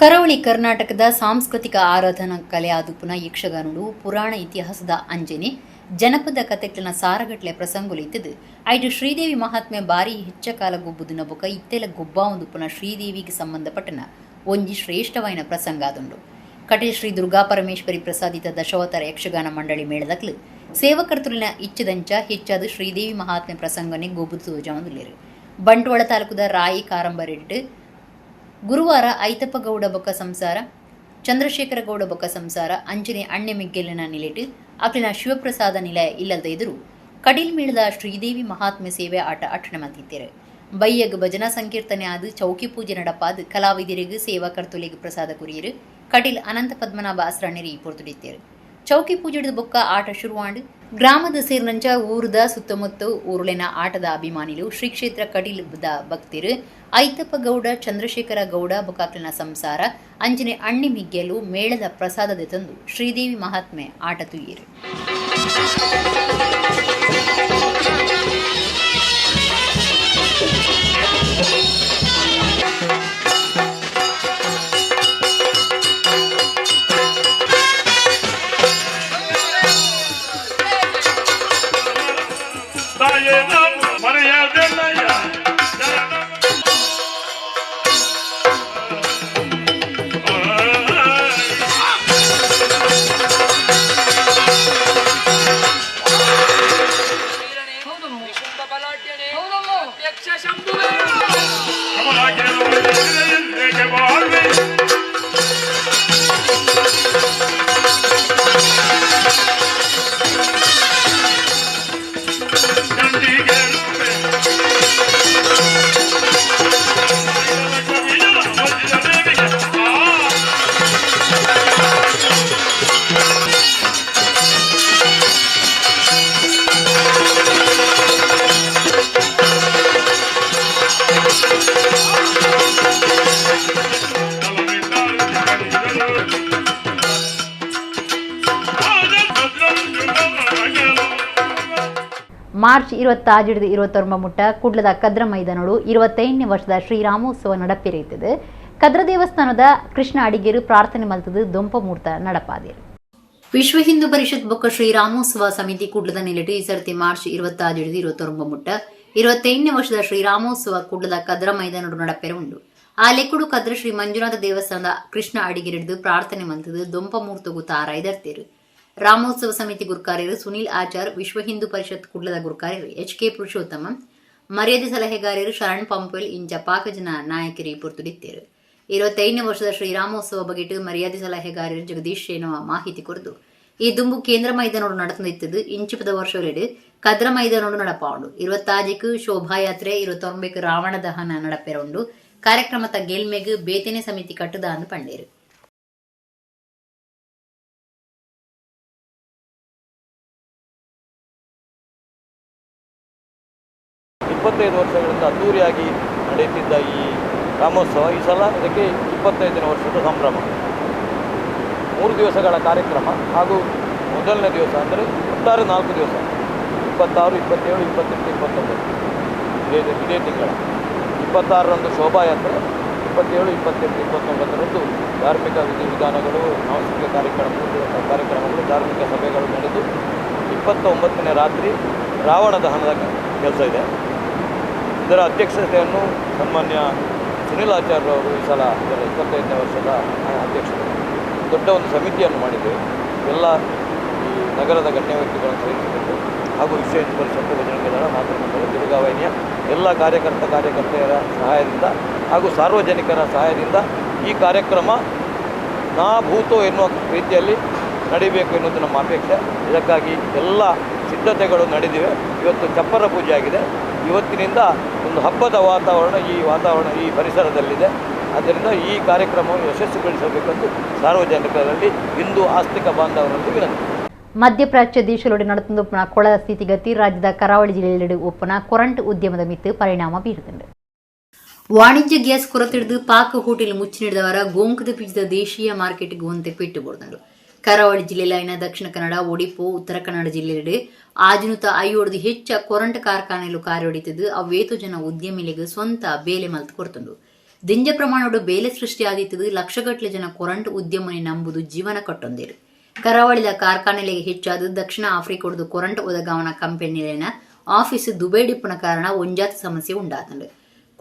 ಕರಾವಳಿ ಕರ್ನಾಟಕದ ಸಾಂಸ್ಕೃತಿಕ ಆರಾಧನಾ ಕಲೆ ಆದುಪುನ ಯಕ್ಷಗಾನಡು ಪುರಾಣ ಇತಿಹಾಸದ ಅಂಜನೆ ಜನಪದ ಕಥೆಗಳನ್ನ ಸಾರಗಟ್ಲೆ ಪ್ರಸಂಗುಲಿದ್ದದು ಐದು ಶ್ರೀದೇವಿ ಮಹಾತ್ಮೆ ಬಾರಿ ಹೆಚ್ಚ ಕಾಲ ಗೊಬ್ಬುದಿನ ಬೊಕ್ಕ ಇತ್ತೆಲ ಗೊಬ್ಬ ಒಂದು ಪುನಃ ಶ್ರೀದೇವಿಗೆ ಸಂಬಂಧಪಟ್ಟನ ಒಂಜಿ ಶ್ರೇಷ್ಠವಾಯಿನ ಪ್ರಸಂಗ ಆದುಂಡು. ಕಟೀಲ್ ಶ್ರೀ ದುರ್ಗಾ ಪರಮೇಶ್ವರಿ ಪ್ರಸಾದಿತ ದಶಾವತಾರ ಯಕ್ಷಗಾನ ಮಂಡಳಿ ಮೇಳದಕ್ಲು ಸೇವಕರ್ತುಲಿನ ಇಚ್ಚದಂಚ ಹೆಚ್ಚಾದ ಶ್ರೀದೇವಿ ಮಹಾತ್ಮೆ ಪ್ರಸಂಗನೆ ಗೊಬ್ಬುದು ಜಮದುಲೇರು. ಬಂಟ್ವಾಳ ತಾಲೂಕದ ರಾಯಿ ಕಾರಂಬರೆಡ್ಡು ಗುರುವಾರ ಐತಪ್ಪಗೌಡ ಬೊಕ್ಕ ಸಂಸಾರ ಚಂದ್ರಶೇಖರ ಗೌಡ ಬೊಕ್ಕ ಸಂಸಾರ ಅಂಜನೆ ಅಣ್ಣೆ ಮಿಗ್ಗೆಲಿನ ನಿಲೆಟ್ ಅಕ್ಲಿನ ಶಿವಪ್ರಸಾದ ನಿಲಯ ಇಲ್ಲದ ಎದುರು ಕಟೀಲ್ ಮೇಳದ ಶ್ರೀದೇವಿ ಮಹಾತ್ಮೆ ಸೇವೆ ಆಟ ಅಟ್ಟಣೆ ಮತ್ತಿದ್ದೇರು. ಬೈಯಗ್ ಭಜನಾ ಸಂಕೀರ್ತನೆ ಆದು ಚೌಕಿ ಪೂಜೆ ನಡಪಾದು ಕಲಾವಿದರಿಗೂ ಸೇವಾಕರ್ತುಲಿಗೆ ಪ್ರಸಾದ ಕುರಿಯರು ಕಟೀಲ್ ಅನಂತ ಪದ್ಮನಾಭ ಆಸ್ರಾಣಿರಿ ಪೊರ್ತುಡಿತ್ತೇರು. ಚೌಕಿ ಪೂಜೆದ ಬೊಕ್ಕ ಆಟ ಶುರುವಾಂಡು ಗ್ರಾಮದ ಸೇರ್ನಂಚ ಊರದ ಸುತ್ತಮುತ್ತ ಊರುಳಿನ ಆಟದ ಅಭಿಮಾನಿಗಳು ಶ್ರೀ ಕ್ಷೇತ್ರ ಕಟೀಲ್ದ ಭಕ್ತಿರು ಐತಪ್ಪಗೌಡ ಚಂದ್ರಶೇಖರ ಗೌಡ ಬೊಕ್ಕಾಕ್ಲಿನ ಸಂಸಾರ ಅಂಜನೆ ಅಣ್ಣಿ ಮಿಗ್ಗೆಲು ಮೇಳದ ಪ್ರಸಾದದ ತಂದು ಶ್ರೀದೇವಿ ಮಹಾತ್ಮೆ ಆಟ ತುಯ್ಯರು. ಮಾರ್ಚ್ 27-29 ಮುಟ್ಟ ಕುಡ್ಲದ ಕದ್ರ ಮೈದಾನೋಡು 25ನೇ ವರ್ಷದ ಶ್ರೀರಾಮೋತ್ಸವ ನಡಪೆರೆಯುತ್ತದೆ. ಕದ್ರ ದೇವಸ್ಥಾನದ ಕೃಷ್ಣ ಅಡಿಗೇರು ಪ್ರಾರ್ಥನೆ ಮಲ್ತದು ದೊಂಪಮೂರ್ತ ನಡಪಾದೇರು. ವಿಶ್ವ ಹಿಂದೂ ಪರಿಷತ್ ಬೊಕ್ಕ ಶ್ರೀರಾಮೋತ್ಸವ ಸಮಿತಿ ಕುಡ್ಲದ ನಿಲೆಟ್ಟು ಈ ಸರ್ತಿ ಮಾರ್ಚ್ 27-29 ಮುಟ್ಟ 25ನೇ ವರ್ಷದ ಶ್ರೀರಾಮೋತ್ಸವ ಕುಡ್ಲದ ಕದ್ರ ಮೈದಾನೋಡು ನಡಪೆರೆ ಉಂಡು. ಆ ಲೆಕ್ಕುಡು ಕದ್ರ ಶ್ರೀ ಮಂಜುನಾಥ ದೇವಸ್ಥಾನದ ಕೃಷ್ಣ ಅಡಿಗೇರಿಡ್ದು ಪ್ರಾರ್ಥನೆ ಮಲ್ತದು ದೊಂಪಮೂರ್ತಗು ತಾರಾಯ್ದರ್ತೀರು. ರಾಮೋತ್ಸವ ಸಮಿತಿ ಗುರುಕಾರ್ಯರು ಸುನೀಲ್ ಆಚಾರ್, ವಿಶ್ವ ಹಿಂದೂ ಪರಿಷತ್ ಕುಡ್ಲದ ಗುರುಕಾರ್ಯರು HK ಪುರುಷೋತ್ತಮ, ಮರ್ಯಾದೆ ಸಲಹೆಗಾರರು ಶರಣ್ ಪಂಪೆಲ್ ಇಂಚ ಪಾಕಜನ ನಾಯಕರಿ ಪುರ್ತುಡಿತ್ತೇರು. 25ನೇ ವರ್ಷದ ಶ್ರೀರಾಮೋತ್ಸವ ಬಗೆಟ್ ಮರ್ಯಾದೆ ಸಲಹೆಗಾರರು ಜಗದೀಶ್ ಶೇನವ ಮಾಹಿತಿ ಕೊರದು ಈ ದುಂಬು ಕೇಂದ್ರ ಮೈದಾನೋಡು ನಡತಂದಿತ್ತದು ಇಂಚಿಪದ ವರ್ಷಲೆಡು ಕದ್ರ ಮೈದಾನೋಡು ನಡಪಾಂಡು. 26க்கு ಶೋಭಾಯಾತ್ರೆ, 29க்கு ರಾವಣ ದಹನ ನಡಪೆರೊಂಡು. ಕಾರ್ಯಕ್ರಮದ ಗೆಲ್ಮೆಗ್ ಬೇತನೆ ಸಮಿತಿ ಕಟ್ಟುದ ಅಂದು ಪಂಡೇರು. 25 ವರ್ಷಗಳಿಂದ ಅದ್ದೂರಿಯಾಗಿ ನಡೆಯುತ್ತಿದ್ದ ಈ ರಾಮೋತ್ಸವ ಈ ಸಲ ಇದಕ್ಕೆ 25ನೇ ವರ್ಷದ ಸಂಭ್ರಮ. 3 ದಿವಸಗಳ ಕಾರ್ಯಕ್ರಮ ಹಾಗೂ ಮೊದಲನೇ ದಿವಸ ಅಂದರೆ 4 ದಿವಸ 26, 27, 28, 29 ಇದೇ ತಿಂಗಳ 26ರಂದು ಶೋಭಾಯಾತ್ರೆ, 27, 28, 29ರಂದು ಧಾರ್ಮಿಕ ವಿಧಿವಿಧಾನಗಳು, ಸಾಂಸ್ಕೃತಿಕ ಕಾರ್ಯಕ್ರಮಗಳು, ಧಾರ್ಮಿಕ ಸಭೆಗಳು ನಡೆದು 29ನೇ ರಾತ್ರಿ ರಾವಣ ದಹನದ ಕೆಲಸ ಇದೆ. ಇದರ ಅಧ್ಯಕ್ಷತೆಯನ್ನು ಸನ್ಮಾನ್ಯ ಸುನೀಲ್ ಆಚಾರ್ಯ ಅವರು ಈ ಸಲ ಇದರ 25ನೇ ವರ್ಷದ ಅಧ್ಯಕ್ಷರು. ದೊಡ್ಡ ಒಂದು ಸಮಿತಿಯನ್ನು ಮಾಡಿದ್ದೇವೆ. ಎಲ್ಲ ಈ ನಗರದ ಗಣ್ಯ ವ್ಯಕ್ತಿಗಳನ್ನು ಸೇರಿಸಿಕೊಂಡು ಹಾಗೂ ವಿಶ್ವ ಹಿಂದೂ ಪರಿಷತ್ತು, ಬಜರಂಗ ದಳ, ಮಾತೃಮಂಡಲ, ದುರ್ಗಾವಾಹಿನಿಯ ಎಲ್ಲ ಕಾರ್ಯಕರ್ತೆಯರ ಸಹಾಯದಿಂದ ಹಾಗೂ ಸಾರ್ವಜನಿಕರ ಸಹಾಯದಿಂದ ಈ ಕಾರ್ಯಕ್ರಮ ನಾಭೂತೋ ಎನ್ನುವ ರೀತಿಯಲ್ಲಿ ನಡೀಬೇಕು ಎನ್ನುವುದು ನಮ್ಮ ಅಪೇಕ್ಷೆ. ಇದಕ್ಕಾಗಿ ಎಲ್ಲ ಸಿದ್ಧತೆಗಳು ನಡೆದಿವೆ. ಇವತ್ತು ಚಪ್ಪರ ಪೂಜೆ ಆಗಿದೆ. ಇವತ್ತಿನಿಂದ ಒಂದು ಹಬ್ಬದ ವಾತಾವರಣ ಈ ಪರಿಸರದಲ್ಲಿದೆ. ಆದ್ದರಿಂದ ಈ ಕಾರ್ಯಕ್ರಮವನ್ನು ಯಶಸ್ವಿಗೊಳಿಸಬೇಕೆಂದು ಸಾರ್ವಜನಿಕರಲ್ಲಿ ಹಿಂದೂ ಆಸ್ತಿಕ ಬಾಂಧವರಲ್ಲಿ ವಿನಂತಿ. ಮಧ್ಯಪ್ರಾಚ್ಯ ದೇಶದೊಡೆ ನಡೆತೊಂದುಪ್ಪನ ಕೊಳದ ಸ್ಥಿತಿಗತಿ ರಾಜ್ಯದ ಕರಾವಳಿ ಜಿಲ್ಲೆಯಲ್ಲಿ ಒಪ್ಪನ ಕೊರಂಟ್ ಉದ್ಯಮದ ಮಿತ್ತು ಪರಿಣಾಮ ಬೀರುತ್ತದೆ. ವಾಣಿಜ್ಯ ಗ್ಯಾಸ್ ಕೊರತಿಡಿದು ಪಾಕ ಹೋಟೆಲ್ ಮುಚ್ಚಿ ನೀಡಿದವರ ಗೋಂಕದ ಬೀಜದ ದೇಶೀಯ ಮಾರ್ಕೆಟ್ಗೆ ಒಂತೆ ಪೆಟ್ಟು ಬಡ್ದು ಕರಾವಳಿ ಜಿಲ್ಲೆಯಲ್ಲಿನ ದಕ್ಷಿಣ ಕನ್ನಡ, ಒಡಿಪೋ, ಉತ್ತರ ಕನ್ನಡ ಜಿಲ್ಲೆಯಲ್ಲಿ ಆಜುನುತ 50 ಹೆಚ್ಚ ಕೊರಂಟ್ ಕಾರ್ಖಾನೆಲು ಕಾರ್ಯೊಡಿತದ್ದು ಅವೇತು ಜನ ಉದ್ಯಮಿಗಳಿಗೆ ಸ್ವಂತ ಬೇಲೆ ಮಲ್ತು ಕೊಡ್ತುಂಡು. ದಿಂಜ ಪ್ರಮಾಣದ ಬೇಲೆ ಸೃಷ್ಟಿ ಆದಿತ್ತದು ಲಕ್ಷಗಟ್ಟಲೆ ಜನ ಕೊರಂಟ್ ಉದ್ಯಮನೆ ನಂಬುದು ಜೀವನ ಕಟ್ಟೊಂದೇರು. ಕರಾವಳಿದ ಕಾರ್ಖಾನೆಗಳಿಗೆ ಹೆಚ್ಚಾದ ದಕ್ಷಿಣ ಆಫ್ರಿಕಾದ ಕೊರಂಟ್ ಒದಗಾವನ ಕಂಪನಿಯಲ್ಲಿನ ಆಫೀಸ್ ದುಬೈಡಿಪ್ಪನ ಕಾರಣ ಒಂಜಾತ ಸಮಸ್ಯೆ ಉಂಟಾತಂಡು.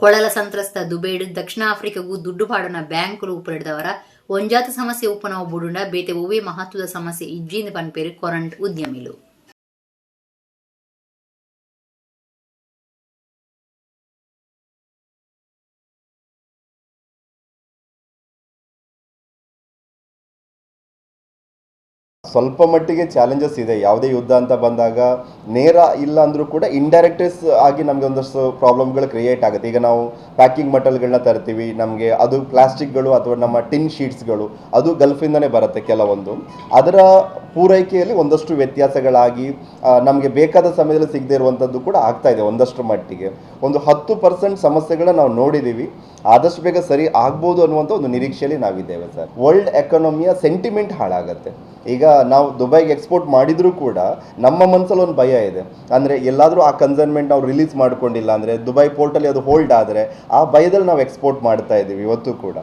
ಕೊಳಲ ಸಂತ್ರಸ್ತ ದುಬೈಡ್ ದಕ್ಷಿಣ ಆಫ್ರಿಕಾಗೂ ದುಡ್ಡು ಪಾಡನ ಬ್ಯಾಂಕುಲು ಉಪರಿಡಿದವರ ಒಂಜಾತ ಸಮಸ್ಯೆ ಉಪನವ ಬುಡುಂಡ ಬೇತೆ ಒವೇ ಮಹತ್ವದ ಸಮಸ್ಯೆ ಇಜ್ಜಿಂದ ಪನ್ಪೇರು ಕೊರಂಟ್ ಉದ್ಯಮಿಲು. ಸ್ವಲ್ಪ ಮಟ್ಟಿಗೆ ಚಾಲೆಂಜಸ್ ಇದೆ. ಯಾವುದೇ ಯುದ್ಧ ಅಂತ ಬಂದಾಗ ನೇರ ಇಲ್ಲ ಅಂದರೂ ಕೂಡ ಇಂಡೈರೆಕ್ಟಸ್ ಆಗಿ ನಮಗೆ ಒಂದಷ್ಟು ಪ್ರಾಬ್ಲಮ್ಗಳು ಕ್ರಿಯೇಟ್ ಆಗುತ್ತೆ. ಈಗ ನಾವು ಪ್ಯಾಕಿಂಗ್ ಮಟೀರಿಯಲ್ಗಳನ್ನ ತರ್ತೀವಿ, ನಮಗೆ ಅದು ಪ್ಲಾಸ್ಟಿಕ್ಗಳು ಅಥವಾ ನಮ್ಮ ಟಿನ್ ಶೀಟ್ಸ್ಗಳು ಅದು ಗಲ್ಫಿಂದನೇ ಬರುತ್ತೆ. ಕೆಲವೊಂದು ಅದರ ಪೂರೈಕೆಯಲ್ಲಿ ಒಂದಷ್ಟು ವ್ಯತ್ಯಾಸಗಳಾಗಿ ನಮಗೆ ಬೇಕಾದ ಸಮಯದಲ್ಲಿ ಸಿಗದೇ ಇರುವಂಥದ್ದು ಕೂಡ ಆಗ್ತಾ ಇದೆ. ಒಂದಷ್ಟು ಮಟ್ಟಿಗೆ ಒಂದು 10% ಸಮಸ್ಯೆಗಳನ್ನ ನಾವು ನೋಡಿದ್ದೀವಿ. ಆದಷ್ಟು ಬೇಗ ಸರಿ ಆಗ್ಬೋದು ಅನ್ನುವಂಥ ಒಂದು ನಿರೀಕ್ಷೆಯಲ್ಲಿ ನಾವಿದ್ದೇವೆ ಸರ್. ವರ್ಲ್ಡ್ ಎಕಾನಮಿಯ ಸೆಂಟಿಮೆಂಟ್ ಹಾಳಾಗುತ್ತೆ. ಈಗ ನಾವು ದುಬೈಗೆ ಎಕ್ಸ್ಪೋರ್ಟ್ ಮಾಡಿದರೂ ಕೂಡ ನಮ್ಮ ಮನಸ್ಸಲ್ಲಿ ಒಂದು ಭಯ ಇದೆ. ಅಂದರೆ ಎಲ್ಲಾದರೂ ಆ ಕನ್ಸೈನ್ಮೆಂಟ್ ನಾವು ರಿಲೀಸ್ ಮಾಡ್ಕೊಂಡಿಲ್ಲ ಅಂದರೆ ದುಬೈ ಪೋರ್ಟಲ್ಲಿ ಅದು ಹೋಲ್ಡ್ ಆದರೆ ಆ ಭಯದಲ್ಲಿ ನಾವು ಎಕ್ಸ್ಪೋರ್ಟ್ ಮಾಡ್ತಾ ಇದ್ದೀವಿ ಇವತ್ತು ಕೂಡ.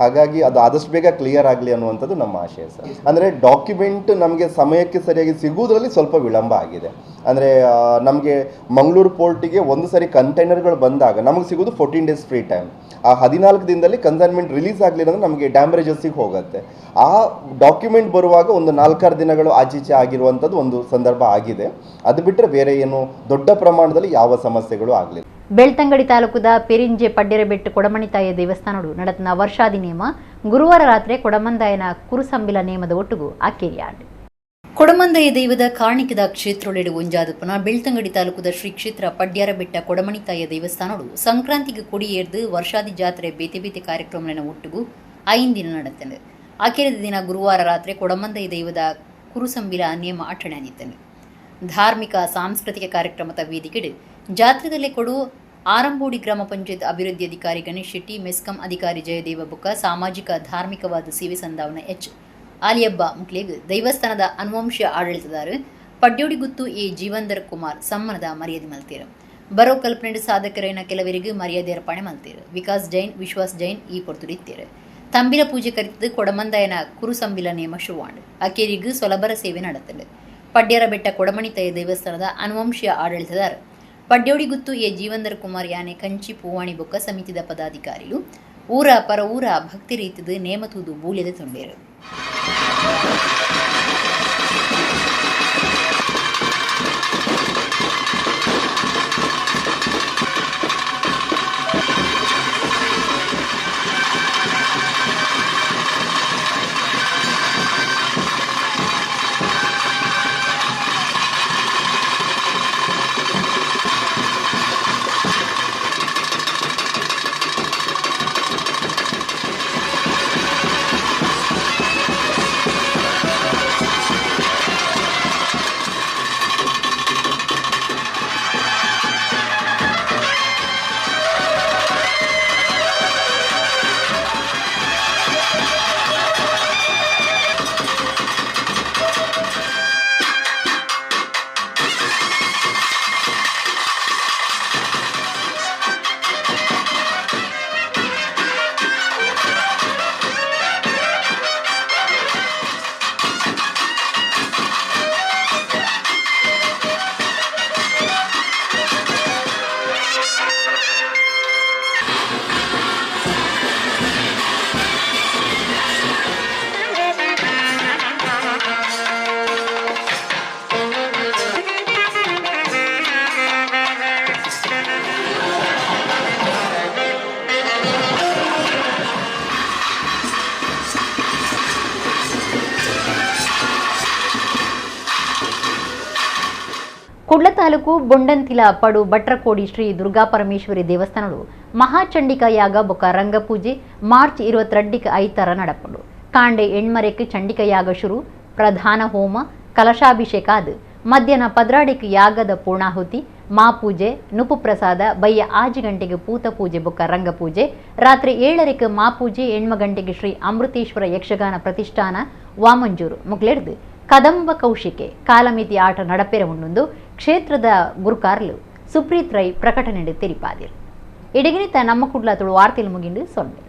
ಹಾಗಾಗಿ ಅದು ಆದಷ್ಟು ಬೇಗ ಕ್ಲಿಯರ್ ಆಗಲಿ ಅನ್ನುವಂಥದ್ದು ನಮ್ಮ ಆಶಯ ಸರ್. ಅಂದರೆ ಡಾಕ್ಯುಮೆಂಟ್ ನಮಗೆ ಸಮಯಕ್ಕೆ ಸರಿಯಾಗಿ ಸಿಗುವುದರಲ್ಲಿ ಸ್ವಲ್ಪ ವಿಳಂಬ ಆಗಿದೆ. ಅಂದರೆ ನಮಗೆ ಮಂಗಳೂರು ಪೋರ್ಟಿಗೆ ಒಂದು ಸರಿ ಕಂಟೈನರ್ಗಳು ಬಂದಾಗ ನಮಗೆ ಸಿಗೋದು 14 days ಫ್ರೀ ಟೈಮ್. ಆ 14 ದಿನದಲ್ಲಿ ಕನ್ಸೈನ್ಮೆಂಟ್ ರಿಲೀಸ್ ಆಗಲಿಲ್ಲ ಅಂದರೆ ನಮಗೆ ಡ್ಯಾಮ್ರೇಜಸ್ಸಿಗೆ ಹೋಗುತ್ತೆ. ಆ ಡಾಕ್ಯುಮೆಂಟ್ ಬರುವಾಗ ಒಂದು 4-6 ದಿನಗಳು ಆಚೀಚೆ ಆಗಿರುವಂಥದ್ದು ಒಂದು ಸಂದರ್ಭ ಆಗಿದೆ. ಅದು ಬಿಟ್ಟರೆ ಬೇರೆ ಏನು ದೊಡ್ಡ ಪ್ರಮಾಣದಲ್ಲಿ ಯಾವ ಸಮಸ್ಯೆಗಳು ಆಗಲಿಲ್ಲ. ಬೆಳ್ತಂಗಡಿ ತಾಲೂಕದ ಪೆರಿಂಜೆ ಪಡ್ಡೆರಬೆಟ್ಟು ಕೊಡಮಣಿತಾಯ ದೇವಸ್ಥಾನಡು ನಡೆದ ವರ್ಷಾದಿ ನೇಮ ಗುರುವಾರ ರಾತ್ರಿ ಕೊಡಮಂದಾಯನ ಕುರುಸಂಬಿಲ ನೇಮದ ಒಟ್ಟುಗು ಅಕ್ಕೇರಿಯಾಡು. ಕೊಡಮಂದಾಯ ದೈವದ ಕಾಣಿಕದ ಕ್ಷೇತ್ರೊಳೆಡು ಒಂಜಾದಪ್ಪನ ಬೆಳ್ತಂಗಡಿ ತಾಲೂಕದ ಶ್ರೀ ಕ್ಷೇತ್ರ ಪಡ್ಯಾರಬೆಟ್ಟ ಕೊಡಮಣಿತಾಯ ದೇವಸ್ಥಾನಡು ಸಂಕ್ರಾಂತಿಗೆ ಕೊಡಿಯೇರ್ದು ವರ್ಷಾದಿ ಜಾತ್ರೆ ಬೇತೆ ಬೇತೆ ಕಾರ್ಯಕ್ರಮನ ಒಟ್ಟುಗು 5 ದಿನ ನಡೆತಂದು. ಆಕೆರದ ದಿನ ಗುರುವಾರ ರಾತ್ರಿ ಕೊಡಮಂದಾಯ ದೈವದ ಕುರುಸಂಬಿಲ ನೇಮ ಆಚರಣೆ ಆದಿತ್ತಂದು. ಧಾರ್ಮಿಕ ಸಾಂಸ್ಕೃತಿಕ ಕಾರ್ಯಕ್ರಮದ ವೇದಿಕೆಡು ಜಾತ್ರೆದಲ್ಲೇ ಕೊಡು ಆರಂಬೋಡಿ ಗ್ರಾಮ ಪಂಚಾಯತ್ ಅಭಿವೃದ್ಧಿ ಅಧಿಕಾರಿ ಗಣೇಶ್ ಶೆಟ್ಟಿ, ಮೆಸ್ಕಾಂ ಅಧಿಕಾರಿ ಜಯದೇವ ಬುಕ್ಕ, ಸಾಮಾಜಿಕ ಧಾರ್ಮಿಕವಾದ ಸೇವೆ ಸಂದಾವನ ಎಚ್ ಆಲಿಯಬ್ಬ ಮುಕ್ಲೇಗ್, ದೈವಸ್ಥಾನದ ಅನುವಂಶ ಆಡಳಿತದಾರ ಪಡ್ಯೋಡಿ ಗುತ್ತು ಎ ಜೀವಂದರ್ ಕುಮಾರ್ ಸಮ್ಮನದ ಮರ್ಯಾದೆ ಮಲ್ತೀರು. ಬರೋ ಕಲ್ಪನೆ ಸಾಧಕರೈನ ಕೆಲವರಿಗೆ ಮರ್ಯಾದೆ ಅರ್ಪಣೆ ಮಲ್ತೀರು. ವಿಕಾಸ್ ಜೈನ್, ವಿಶ್ವಾಸ್ ಜೈನ್ ಈ ಪೊರ್ತುರಿತ್ತೀರು. ತಂಬಿಲ ಪೂಜೆ ಕರಿತದು ಕೊಡಮಂದಾಯನ ಕುರುಸಂಬಿಲ ನೇಮ ಶುವಾಂಡ್ ಅಕೇರಿಗೂ ಸೊಲಬರ ಸೇವೆ ನಡೆತಲು. ಪಡ್ಯರ ಬೆಟ್ಟ ಕೊಡಮಣಿತಯ ದೇವಸ್ಥಾನದ ಅನುವಂಶೀಯ ಆಡಳಿತದಾರ ಪಡ್ಯೋಡಿ ಗುತ್ತು ಎ ಜೀವಂದರ್ ಕುಮಾರ್ ಯಾನೆ ಕಂಚಿ ಪೂವಾಣಿ ಬೊಕ್ಕ ಸಮಿತಿದ ಪದಾಧಿಕಾರಿಗಳು ಊರ ಪರ ಊರ ಭಕ್ತಿ ರೀತಿದು ನೇಮತೂದು ಬೂಲ್ಯದ ತುಂಡೇರು. ಕುಡ್ಲ ತಾಲೂಕು ಬೊಂಡಂತಿಲ ಪಡು ಭಟ್ರಕೋಡಿ ಶ್ರೀ ದುರ್ಗಾಪರಮೇಶ್ವರಿ ದೇವಸ್ಥಾನಡು ಮಹಾಚಂಡಿಕಾ ಯಾಗ ಬೊಕ್ಕ ರಂಗಪೂಜೆ ಮಾರ್ಚ್ 22ಕ್ಕೆ ಐತರ ನಡಪಡು. ಕಾಂಡೆ ಎಣ್ಮರೆಕ್ ಚಂಡಿಕಾ ಯಾಗ ಶುರು, ಪ್ರಧಾನ ಹೋಮ ಕಲಶಾಭಿಷೇಕ ಆದ್ ಮಧ್ಯಾಹ್ನ 14ಕ್ಕೆ ಯಾಗದ ಪೂರ್ಣಾಹುತಿ, ಮಾಪೂಜೆ ನುಪು ಪ್ರಸಾದ ಬಯ್ಯ 6 ಗಂಟೆಗೆ ಪೂತ ಪೂಜೆ ಬೊಕ್ಕ ರಂಗಪೂಜೆ, ರಾತ್ರಿ 7ಕ್ಕೆ ಮಾಪೂಜೆ 8 ಗಂಟೆಗೆ ಶ್ರೀ ಅಮೃತೇಶ್ವರ ಯಕ್ಷಗಾನ ಪ್ರತಿಷ್ಠಾನ ವಾಮಂಜೂರು ಮುಗ್ಲೆಡ್ದು ಕದಂಬ ಕೌಶಿಕೆ ಕಾಲಮಿತಿ ಆಟ ನಡಪೆರ ಉಂಡು ಕ್ಷೇತ್ರದ ಗುರುಕಾರ್ಲು ಸುಪ್ರೀತ್ ರೈ ಪ್ರಕಟಣೆ ತೆರಿಪಾದಿರು. ಇಡಗಿನಿತ ನಮ್ಮ ಕುಡ್ಲ ತುಳು ವಾರ್ತೆಲು ಮುಗಿಂಡು ಸೊನ್ನೆ.